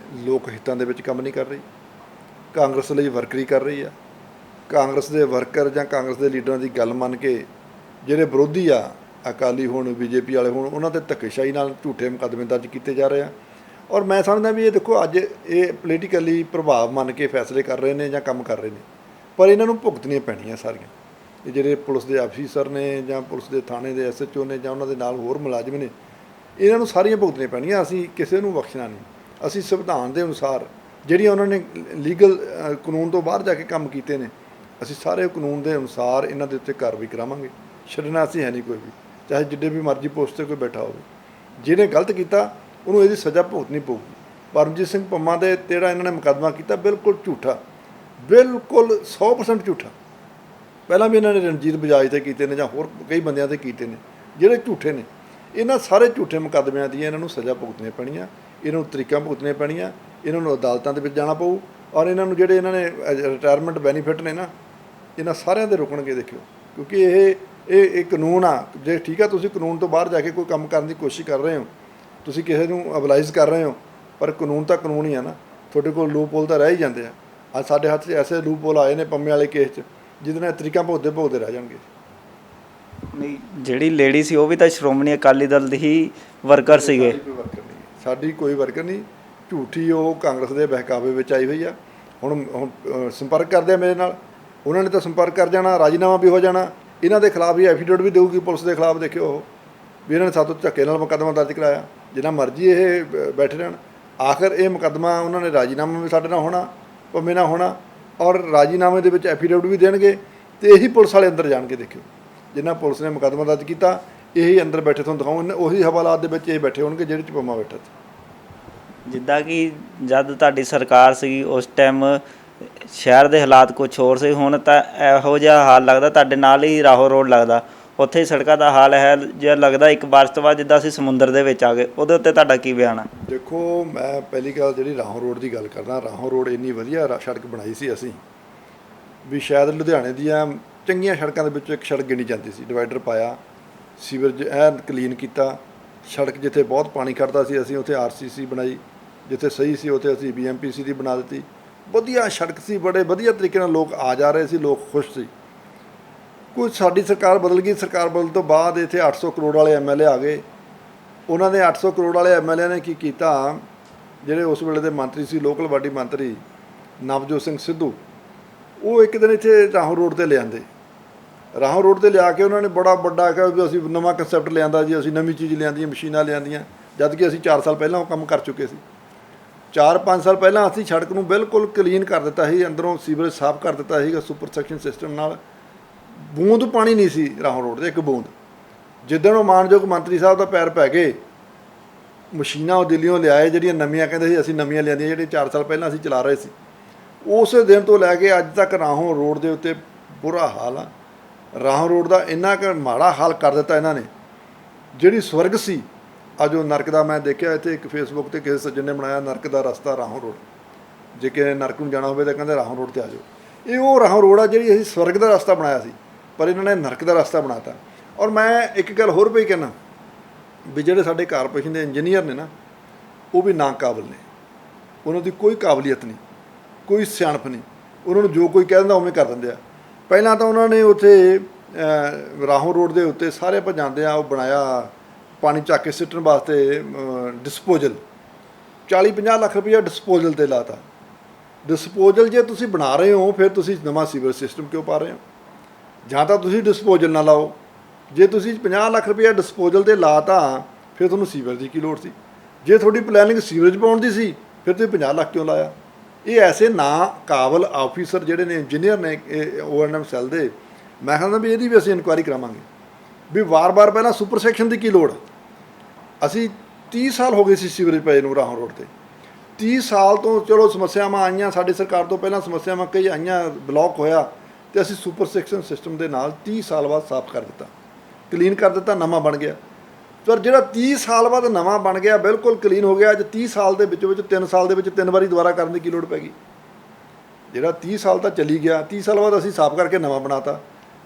ਲੋਕ ਹਿੱਤਾਂ ਦੇ ਵਿੱਚ ਕੰਮ ਨਹੀਂ ਕਰ ਰਹੀ, ਕਾਂਗਰਸ ਲਈ ਵਰਕਰੀ ਕਰ ਰਹੀ ਆ। ਕਾਂਗਰਸ ਦੇ ਵਰਕਰ ਜਾਂ ਕਾਂਗਰਸ ਦੇ ਲੀਡਰਾਂ ਦੀ ਗੱਲ ਮੰਨ ਕੇ ਜਿਹੜੇ ਵਿਰੋਧੀ ਆ, ਅਕਾਲੀ ਹੋਣ, ਬੀਜੇਪੀ ਵਾਲੇ ਹੋਣ, ਉਹਨਾਂ 'ਤੇ ਧੱਕੇਸ਼ਾਹੀ ਨਾਲ ਝੂਠੇ ਮੁਕੱਦਮੇ ਦਰਜ ਕੀਤੇ ਜਾ ਰਹੇ ਆ। ਔਰ ਮੈਂ ਸਮਝਦਾ ਵੀ ਇਹ ਦੇਖੋ ਅੱਜ ਇਹ ਪੋਲੀਟੀਕਲੀ ਪ੍ਰਭਾਵ ਮੰਨ ਕੇ ਫੈਸਲੇ ਕਰ ਰਹੇ ਨੇ ਜਾਂ ਕੰਮ ਕਰ ਰਹੇ ਨੇ, ਪਰ ਇਹਨਾਂ ਨੂੰ ਭੁਗਤਣੀਆਂ ਪੈਣੀਆਂ ਸਾਰੀਆਂ। ਇਹ ਜਿਹੜੇ ਪੁਲਿਸ ਦੇ ਅਫੀਸਰ ਨੇ ਜਾਂ ਪੁਲਿਸ ਦੇ ਥਾਣੇ ਦੇ SHO ਨੇ ਜਾਂ ਉਹਨਾਂ ਦੇ ਨਾਲ ਹੋਰ ਮੁਲਾਜ਼ਮ ਨੇ, ਇਹਨਾਂ ਨੂੰ ਸਾਰੀਆਂ ਭੁਗਤਣੀਆਂ ਪੈਣੀਆਂ। ਅਸੀਂ ਕਿਸੇ ਨੂੰ ਬਖਸ਼ਣਾ ਨਹੀਂ। ਅਸੀਂ ਸੰਵਿਧਾਨ ਦੇ ਅਨੁਸਾਰ ਜਿਹੜੀਆਂ ਉਹਨਾਂ ਨੇ ਲੀਗਲ ਕਾਨੂੰਨ ਤੋਂ ਬਾਹਰ ਜਾ ਕੇ ਕੰਮ ਕੀਤੇ ਨੇ, ਅਸੀਂ ਸਾਰੇ ਕਾਨੂੰਨ ਦੇ ਅਨੁਸਾਰ ਇਹਨਾਂ ਦੇ ਉੱਤੇ ਕਾਰਵਾਈ ਕਰਾਵਾਂਗੇ। ਛੱਡਣਾ ਅਸੀਂ ਹੈ ਨਹੀਂ ਕੋਈ ਵੀ, ਚਾਹੇ ਜਿੱਡੇ ਵੀ ਮਰਜ਼ੀ ਪੋਸਟ 'ਤੇ ਕੋਈ ਬੈਠਾ ਹੋਵੇ। ਜਿਹਨੇ ਗਲਤ ਕੀਤਾ ਉਹਨੂੰ ਇਹਦੀ ਸਜ਼ਾ ਭੁਗਤਣੀ ਪਊਗੀ। ਪਰਮਜੀਤ ਸਿੰਘ ਪੰਮਾ ਦੇ ਜਿਹੜਾ ਇਹਨਾਂ ਨੇ ਮੁਕੱਦਮਾ ਕੀਤਾ, ਬਿਲਕੁਲ ਝੂਠਾ, ਬਿਲਕੁਲ 100% ਝੂਠਾ। ਪਹਿਲਾਂ ਵੀ ਇਹਨਾਂ ਨੇ ਰਣਜੀਤ ਬਜਾਜ 'ਤੇ ਕੀਤੇ ਨੇ ਜਾਂ ਹੋਰ ਕਈ ਬੰਦਿਆਂ 'ਤੇ ਕੀਤੇ ਨੇ ਜਿਹੜੇ ਝੂਠੇ ਨੇ। ਇਹਨਾਂ ਸਾਰੇ ਝੂਠੇ ਮੁਕੱਦਮਿਆਂ ਦੀਆਂ ਇਹਨਾਂ ਨੂੰ ਸਜ਼ਾ ਭੁਗਤਣੀਆਂ ਪੈਣੀਆਂ, ਇਹਨਾਂ ਨੂੰ ਤਰੀਕਾਂ ਭੁਗਤਣੀਆਂ ਪੈਣੀਆਂ, ਇਹਨਾਂ ਨੂੰ ਅਦਾਲਤਾਂ ਦੇ ਵਿੱਚ ਜਾਣਾ ਪਊ। ਔਰ ਇਹਨਾਂ ਨੂੰ ਜਿਹੜੇ ਇਹਨਾਂ ਨੇ ਰਿਟਾਇਰਮੈਂਟ ਬੈਨੀਫਿਟ ਨੇ ਨਾ, ਇਹਨਾਂ ਸਾਰਿਆਂ ਦੇ ਰੁਕਣਗੇ ਦੇਖਿਓ, ਕਿਉਂਕਿ ਇਹ ਕਾਨੂੰਨ ਆ। ਜੇ ਠੀਕ ਆ ਤੁਸੀਂ ਕਾਨੂੰਨ ਤੋਂ ਬਾਹਰ ਜਾ ਕੇ ਕੋਈ ਕੰਮ ਕਰਨ ਦੀ ਕੋਸ਼ਿਸ਼ ਕਰ ਰਹੇ ਹੋ, ਤੁਸੀਂ ਕਿਸੇ ਨੂੰ ਅਬਲਾਈਜ਼ ਕਰ ਰਹੇ ਹੋ, ਪਰ ਕਾਨੂੰਨ ਤਾਂ ਕਾਨੂੰਨ ਹੀ ਆ ਨਾ। ਤੁਹਾਡੇ ਕੋਲ ਲੂਪ ਹੋਲ ਤਾਂ ਰਹਿ ਹੀ ਜਾਂਦੇ ਆ। ਅੱਜ ਸਾਡੇ ਹੱਥ 'ਚ ਐਸੇ ਲੂਪ ਹੋਲ ਆਏ ਨੇ ਪੰਮੇ ਵਾਲੇ ਕੇਸ 'ਚ, ਜਿਹਦੇ ਨਾਲ ਤਰੀਕਾਂ ਭੁਗਤਦੇ ਰਹਿ ਜਾਣਗੇ। ਨਹੀਂ, ਜਿਹੜੀ ਲੇਡੀ ਸੀ ਉਹ ਵੀ ਤਾਂ ਸ਼੍ਰੋਮਣੀ ਅਕਾਲੀ ਦਲ ਦੀ ਹੀ ਵਰਕਰ ਸੀਗੇ। ਸਾਡੀ ਕੋਈ ਵਰਕਰ ਨਹੀਂ, ਝੂਠੀ ਉਹ ਕਾਂਗਰਸ ਦੇ ਬਹਿਕਾਵੇ ਵਿੱਚ ਆਈ ਹੋਈ ਆ। ਹੁਣ ਸੰਪਰਕ ਕਰਦੇ ਆ ਮੇਰੇ ਨਾਲ, ਉਹਨਾਂ ਨੇ ਤਾਂ ਸੰਪਰਕ ਕਰ ਜਾਣਾ, ਰਾਜੀਨਾਮਾ ਵੀ ਹੋ ਜਾਣਾ। ਇਹਨਾਂ ਦੇ ਖਿਲਾਫ ਹੀ ਐਫੀਡੇਵਿਟ ਵੀ ਦੇਊਗੀ ਪੁਲਿਸ ਦੇ ਖਿਲਾਫ। ਦੇਖਿਓ ਉਹ ਵੀ ਇਹਨਾਂ ਨੇ ਸਾਤੋਂ ਧੱਕੇ ਨਾਲ ਮੁਕੱਦਮਾ ਦਰਜ ਕਰਾਇਆ, ਜਿੰਨਾ ਮਰਜ਼ੀ ਇਹ ਬੈਠੇ ਰਹਿਣ। ਆਖਰ ਇਹ ਮੁਕੱਦਮਾ ਉਹਨਾਂ ਨੇ ਰਾਜੀਨਾਮਾ ਵੀ ਸਾਡੇ ਨਾਲ ਹੋਣਾ, ਪੰਮੇ ਨਾਲ ਹੋਣਾ, ਔਰ ਰਾਜੀਨਾਮੇ ਦੇ ਵਿੱਚ ਐਫੀਡੇਵਿਟ ਵੀ ਦੇਣਗੇ, ਅਤੇ ਇਹੀ ਪੁਲਿਸ ਵਾਲੇ ਅੰਦਰ ਜਾਣਗੇ। ਦੇਖਿਓ ਜਿੰਨਾ ਪੁਲਿਸ ਨੇ ਮੁਕੱਦਮਾ ਦਰਜ ਕੀਤਾ, ਇਹੀ ਅੰਦਰ ਬੈਠੇ ਤੁਹਾਨੂੰ ਦਿਖਾਉਂ, ਉਹੀ ਹਵਾਲਾਤ ਦੇ ਵਿੱਚ ਇਹ ਬੈਠੇ ਹੋਣਗੇ ਜਿਹੜੇ 'ਚ ਪੰਮਾ ਬੈਠਾ ਸੀ। ਜਿੱਦਾਂ ਕਿ ਜਦ ਤੁਹਾਡੀ ਸਰਕਾਰ ਸੀਗੀ ਉਸ ਟਾਈਮ ਸ਼ਹਿਰ ਦੇ ਹਾਲਾਤ ਕੁਛ ਹੋਰ ਸੀ, ਹੁਣ ਤਾਂ ਇਹੋ ਜਿਹਾ ਹਾਲ ਲੱਗਦਾ। ਤੁਹਾਡੇ ਨਾਲ ਹੀ ਰਾਹੋਂ ਰੋਡ ਲੱਗਦਾ, ਉੱਥੇ ਹੀ ਸੜਕਾਂ ਦਾ ਹਾਲ ਹੈ ਜਿਹਾ ਲੱਗਦਾ ਇੱਕ ਬਾਰਿਸ਼ ਤੋਂ ਬਾਅਦ ਜਿੱਦਾਂ ਅਸੀਂ ਸਮੁੰਦਰ ਦੇ ਵਿੱਚ ਆ ਗਏ। ਉਹਦੇ ਉੱਤੇ ਤੁਹਾਡਾ ਕੀ ਬਿਆਨ ਆ? ਦੇਖੋ ਮੈਂ ਪਹਿਲੀ ਗੱਲ ਜਿਹੜੀ ਰਾਹੋਂ ਰੋਡ ਦੀ ਗੱਲ ਕਰਦਾ, ਰਾਹੋਂ ਰੋਡ ਇੰਨੀ ਵਧੀਆ ਸੜਕ ਬਣਾਈ ਸੀ ਅਸੀਂ, ਵੀ ਸ਼ਾਇਦ ਲੁਧਿਆਣੇ ਦੀਆਂ ਚੰਗੀਆਂ ਸੜਕਾਂ ਦੇ ਵਿੱਚੋਂ ਇੱਕ ਸੜਕ ਗਿਣੀ ਜਾਂਦੀ ਸੀ। ਡਿਵਾਈਡਰ ਪਾਇਆ, ਸੀਵਰੇਜ ਐਨ ਕਲੀਨ ਕੀਤਾ, ਸੜਕ ਜਿੱਥੇ ਬਹੁਤ ਪਾਣੀ ਖੜਦਾ ਸੀ ਅਸੀਂ ਉੱਥੇ RCC ਬਣਾਈ, ਜਿੱਥੇ ਸਹੀ ਸੀ ਉੱਥੇ ਅਸੀਂ BMPC ਦੀ ਬਣਾ ਦਿੱਤੀ। ਵਧੀਆ ਸੜਕ ਸੀ, ਬੜੇ ਵਧੀਆ ਤਰੀਕੇ ਨਾਲ ਲੋਕ ਆ ਜਾ ਰਹੇ ਸੀ, ਲੋਕ ਖੁਸ਼ ਸੀ। ਕੁਝ ਸਾਡੀ ਸਰਕਾਰ ਬਦਲ ਗਈ, ਸਰਕਾਰ ਬਦਲਣ ਤੋਂ ਬਾਅਦ ਇੱਥੇ 800 ਕਰੋੜ ਵਾਲੇ MLA ਆ ਗਏ। ਉਹਨਾਂ ਨੇ 800 ਕਰੋੜ ਵਾਲੇ MLA ਨੇ ਕੀ ਕੀਤਾ, ਜਿਹੜੇ ਉਸ ਵੇਲੇ ਦੇ ਮੰਤਰੀ ਸੀ, ਲੋਕਲ ਬਾਡੀ ਮੰਤਰੀ ਨਵਜੋਤ ਸਿੰਘ ਸਿੱਧੂ, ਉਹ ਇੱਕ ਦਿਨ ਇੱਥੇ ਰਾਹੋਂ ਰੋਡ 'ਤੇ ਲਿਆਂਦੇ। ਰਾਹੋਂ ਰੋਡ 'ਤੇ ਲਿਆ ਕੇ ਉਹਨਾਂ ਨੇ ਬੜਾ ਵੱਡਾ ਕਿਹਾ ਵੀ ਅਸੀਂ ਨਵਾਂ ਕੰਸੈਪਟ ਲਿਆਂਦਾ ਜੀ, ਅਸੀਂ ਨਵੀਂ ਚੀਜ਼ ਲਿਆਂਦੀਆਂ, ਮਸ਼ੀਨਾਂ ਲਿਆਂਦੀਆਂ, ਜਦ ਕਿ ਅਸੀਂ 4 ਸਾਲ ਪਹਿਲਾਂ ਉਹ ਕੰਮ ਕਰ ਚੁੱਕੇ ਸੀ। 4-5 ਸਾਲ ਪਹਿਲਾਂ ਅਸੀਂ ਸੜਕ ਨੂੰ ਬਿਲਕੁਲ ਕਲੀਨ ਕਰ ਦਿੱਤਾ ਸੀ, ਅੰਦਰੋਂ ਸੀਵਰੇਜ ਸਾਫ਼ ਕਰ ਦਿੱਤਾ ਸੀਗਾ ਸੁਪਰ ਸੈਕਸ਼ਨ ਸਿਸਟਮ ਨਾਲ। ਬੂੰਦ ਪਾਣੀ ਨਹੀਂ ਸੀ ਰਾਹੋਂ ਰੋਡ 'ਤੇ, ਇੱਕ ਬੂੰਦ। ਜਿੱਦਣ ਉਹ ਮਾਨਯੋਗ ਮੰਤਰੀ ਸਾਹਿਬ ਦਾ ਪੈਰ ਪੈ ਗਏ, ਮਸ਼ੀਨਾਂ ਉਹ ਦਿੱਲੀੋਂ ਲਿਆਏ ਜਿਹੜੀਆਂ ਨਵੀਆਂ, ਕਹਿੰਦੇ ਸੀ ਅਸੀਂ ਨਵੀਆਂ ਲਿਆਂਦੀਆਂ, ਜਿਹੜੇ 4 ਸਾਲ ਪਹਿਲਾਂ ਅਸੀਂ ਚਲਾ ਰਹੇ ਸੀ। ਉਸ ਦਿਨ ਤੋਂ ਲੈ ਕੇ ਅੱਜ ਤੱਕ ਰਾਹੋਂ ਰੋਡ ਦੇ ਉੱਤੇ ਬੁਰਾ ਹਾਲ ਆ। ਰਾਹੋਂ ਰੋਡ ਦਾ ਇੰਨਾ ਕੁ ਮਾੜਾ ਹਾਲ ਕਰ ਦਿੱਤਾ ਇਹਨਾਂ ਨੇ। ਜਿਹੜੀ ਸਵਰਗ ਸੀ ਅੱਜ ਉਹ ਨਰਕ ਦਾ। ਮੈਂ ਦੇਖਿਆ ਇੱਥੇ ਇੱਕ ਫੇਸਬੁੱਕ ਤੇ ਕਿਸੇ ਸੱਜਣ ਨੇ ਬਣਾਇਆ ਨਰਕ ਦਾ ਰਸਤਾ ਰਾਹੋਂ ਰੋਡ, ਜੇ ਕਿਸੇ ਨਰਕ ਨੂੰ ਜਾਣਾ ਹੋਵੇ ਤਾਂ ਕਹਿੰਦੇ ਰਾਹੋਂ ਰੋਡ ਤੇ ਆ ਜਾਓ। ਇਹ ਉਹ ਰਾਹੋਂ ਰੋਡ ਆ ਜਿਹੜੀ ਅਸੀਂ ਸਵਰਗ ਦਾ ਰਸਤਾ ਬਣਾਇਆ ਸੀ, ਪਰ ਇਹਨਾਂ ਨੇ ਨਰਕ ਦਾ ਰਸਤਾ ਬਣਾਤਾ। ਔਰ ਮੈਂ ਇੱਕ ਗੱਲ ਹੋਰ ਵੀ ਕਹਿਣਾ ਵੀ ਜਿਹੜੇ ਸਾਡੇ ਕਾਰਪੋਰੇਸ਼ਨ ਦੇ ਇੰਜੀਨੀਅਰ ਨੇ ਨਾ, ਉਹ ਵੀ ਨਾਕਾਬਲ ਨੇ। ਉਹਨਾਂ ਦੀ ਕੋਈ ਕਾਬਲੀਅਤ ਨਹੀਂ, ਕੋਈ ਸਿਆਣਪ ਨਹੀਂ। ਉਹਨਾਂ ਨੂੰ ਜੋ ਕੋਈ ਕਹਿ ਦਿੰਦਾ ਉਵੇਂ ਕਰ ਦਿੰਦੇ ਆ। ਪਹਿਲਾਂ ਤਾਂ ਉਹਨਾਂ ਨੇ ਉੱਥੇ ਰਾਹੋਂ ਰੋਡ ਦੇ ਉੱਤੇ ਸਾਰੇ ਆਪਾਂ ਜਾਂਦੇ ਆ, ਉਹ ਬਣਾਇਆ ਪਾਣੀ ਚੱਕ ਕੇ ਸਿੱਟਣ ਵਾਸਤੇ ਡਿਸਪੋਜ਼ਲ, 40-50 ਲੱਖ ਰੁਪਈਆ ਡਿਸਪੋਜ਼ਲ 'ਤੇ ਲਾਤਾ। ਡਿਸਪੋਜ਼ਲ ਜੇ ਤੁਸੀਂ ਬਣਾ ਰਹੇ ਹੋ ਫਿਰ ਤੁਸੀਂ ਨਵਾਂ ਸੀਵਰ ਸਿਸਟਮ ਕਿਉਂ ਪਾ ਰਹੇ ਹੋ? ਜਾਂ ਤਾਂ ਤੁਸੀਂ ਡਿਸਪੋਜ਼ਲ ਨਾ ਲਾਓ। ਜੇ ਤੁਸੀਂ 50 ਲੱਖ ਰੁਪਈਆ ਡਿਸਪੋਜ਼ਲ 'ਤੇ ਲਾਤਾ ਫਿਰ ਤੁਹਾਨੂੰ ਸੀਵਰ ਦੀ ਕੀ ਲੋੜ ਸੀ? ਜੇ ਤੁਹਾਡੀ ਪਲੈਨਿੰਗ ਸੀਵਰੇਜ ਪਾਉਣ ਦੀ ਸੀ ਫਿਰ ਤੁਸੀਂ 50 ਲੱਖ ਕਿਉਂ ਲਾਇਆ? ਇਹ ਐਸੇ ਨਾਕਾਬਲ ਆਫੀਸਰ ਜਿਹੜੇ ਨੇ, ਇੰਜੀਨੀਅਰ ਨੇ O&M ਸੈੱਲ ਦੇ, ਮੈਂ ਕਹਿੰਦਾ ਵੀ ਇਹਦੀ ਵੀ ਅਸੀਂ ਇਨਕੁਆਇਰੀ ਕਰਾਵਾਂਗੇ ਵੀ ਵਾਰ-ਵਾਰ ਪਹਿਲਾਂ ਸੁਪਰ ਸੈਕਸ਼ਨ ਦੀ ਕੀ ਲੋੜ? ਅਸੀਂ 30 ਸਾਲ ਹੋ ਗਏ ਸੀ ਸੀਵਰੇਜ ਪਏ ਨੂੰ ਰਾਹੋਂ ਰੋਡ 'ਤੇ। 30 ਸਾਲ ਤੋਂ ਚਲੋ ਸਮੱਸਿਆਵਾਂ ਆਈਆਂ, ਸਾਡੀ ਸਰਕਾਰ ਤੋਂ ਪਹਿਲਾਂ ਸਮੱਸਿਆਵਾਂ ਕਈ ਆਈਆਂ, ਬਲੌਕ ਹੋਇਆ, ਅਤੇ ਅਸੀਂ ਸੁਪਰ ਸੈਕਸ਼ਨ ਸਿਸਟਮ ਦੇ ਨਾਲ 30 ਸਾਲ ਬਾਅਦ ਸਾਫ਼ ਕਰ ਦਿੱਤਾ, ਕਲੀਨ ਕਰ ਦਿੱਤਾ, ਨਵਾਂ ਬਣ ਗਿਆ। ਪਰ ਜਿਹੜਾ 30 ਸਾਲ ਬਾਅਦ ਨਵਾਂ ਬਣ ਗਿਆ, ਬਿਲਕੁਲ ਕਲੀਨ ਹੋ ਗਿਆ, ਅੱਜ 30 ਸਾਲ ਦੇ ਵਿੱਚ 3 ਸਾਲ ਦੇ ਵਿੱਚ 3 ਵਾਰੀ ਦੁਬਾਰਾ ਕਰਨ ਦੀ ਕੀ ਲੋੜ ਪੈ ਗਈ? ਜਿਹੜਾ 30 ਸਾਲ ਤਾਂ ਚੱਲੀ ਗਿਆ, 30 ਸਾਲ ਬਾਅਦ ਅਸੀਂ ਸਾਫ਼ ਕਰਕੇ ਨਵਾਂ ਬਣਾਤਾ।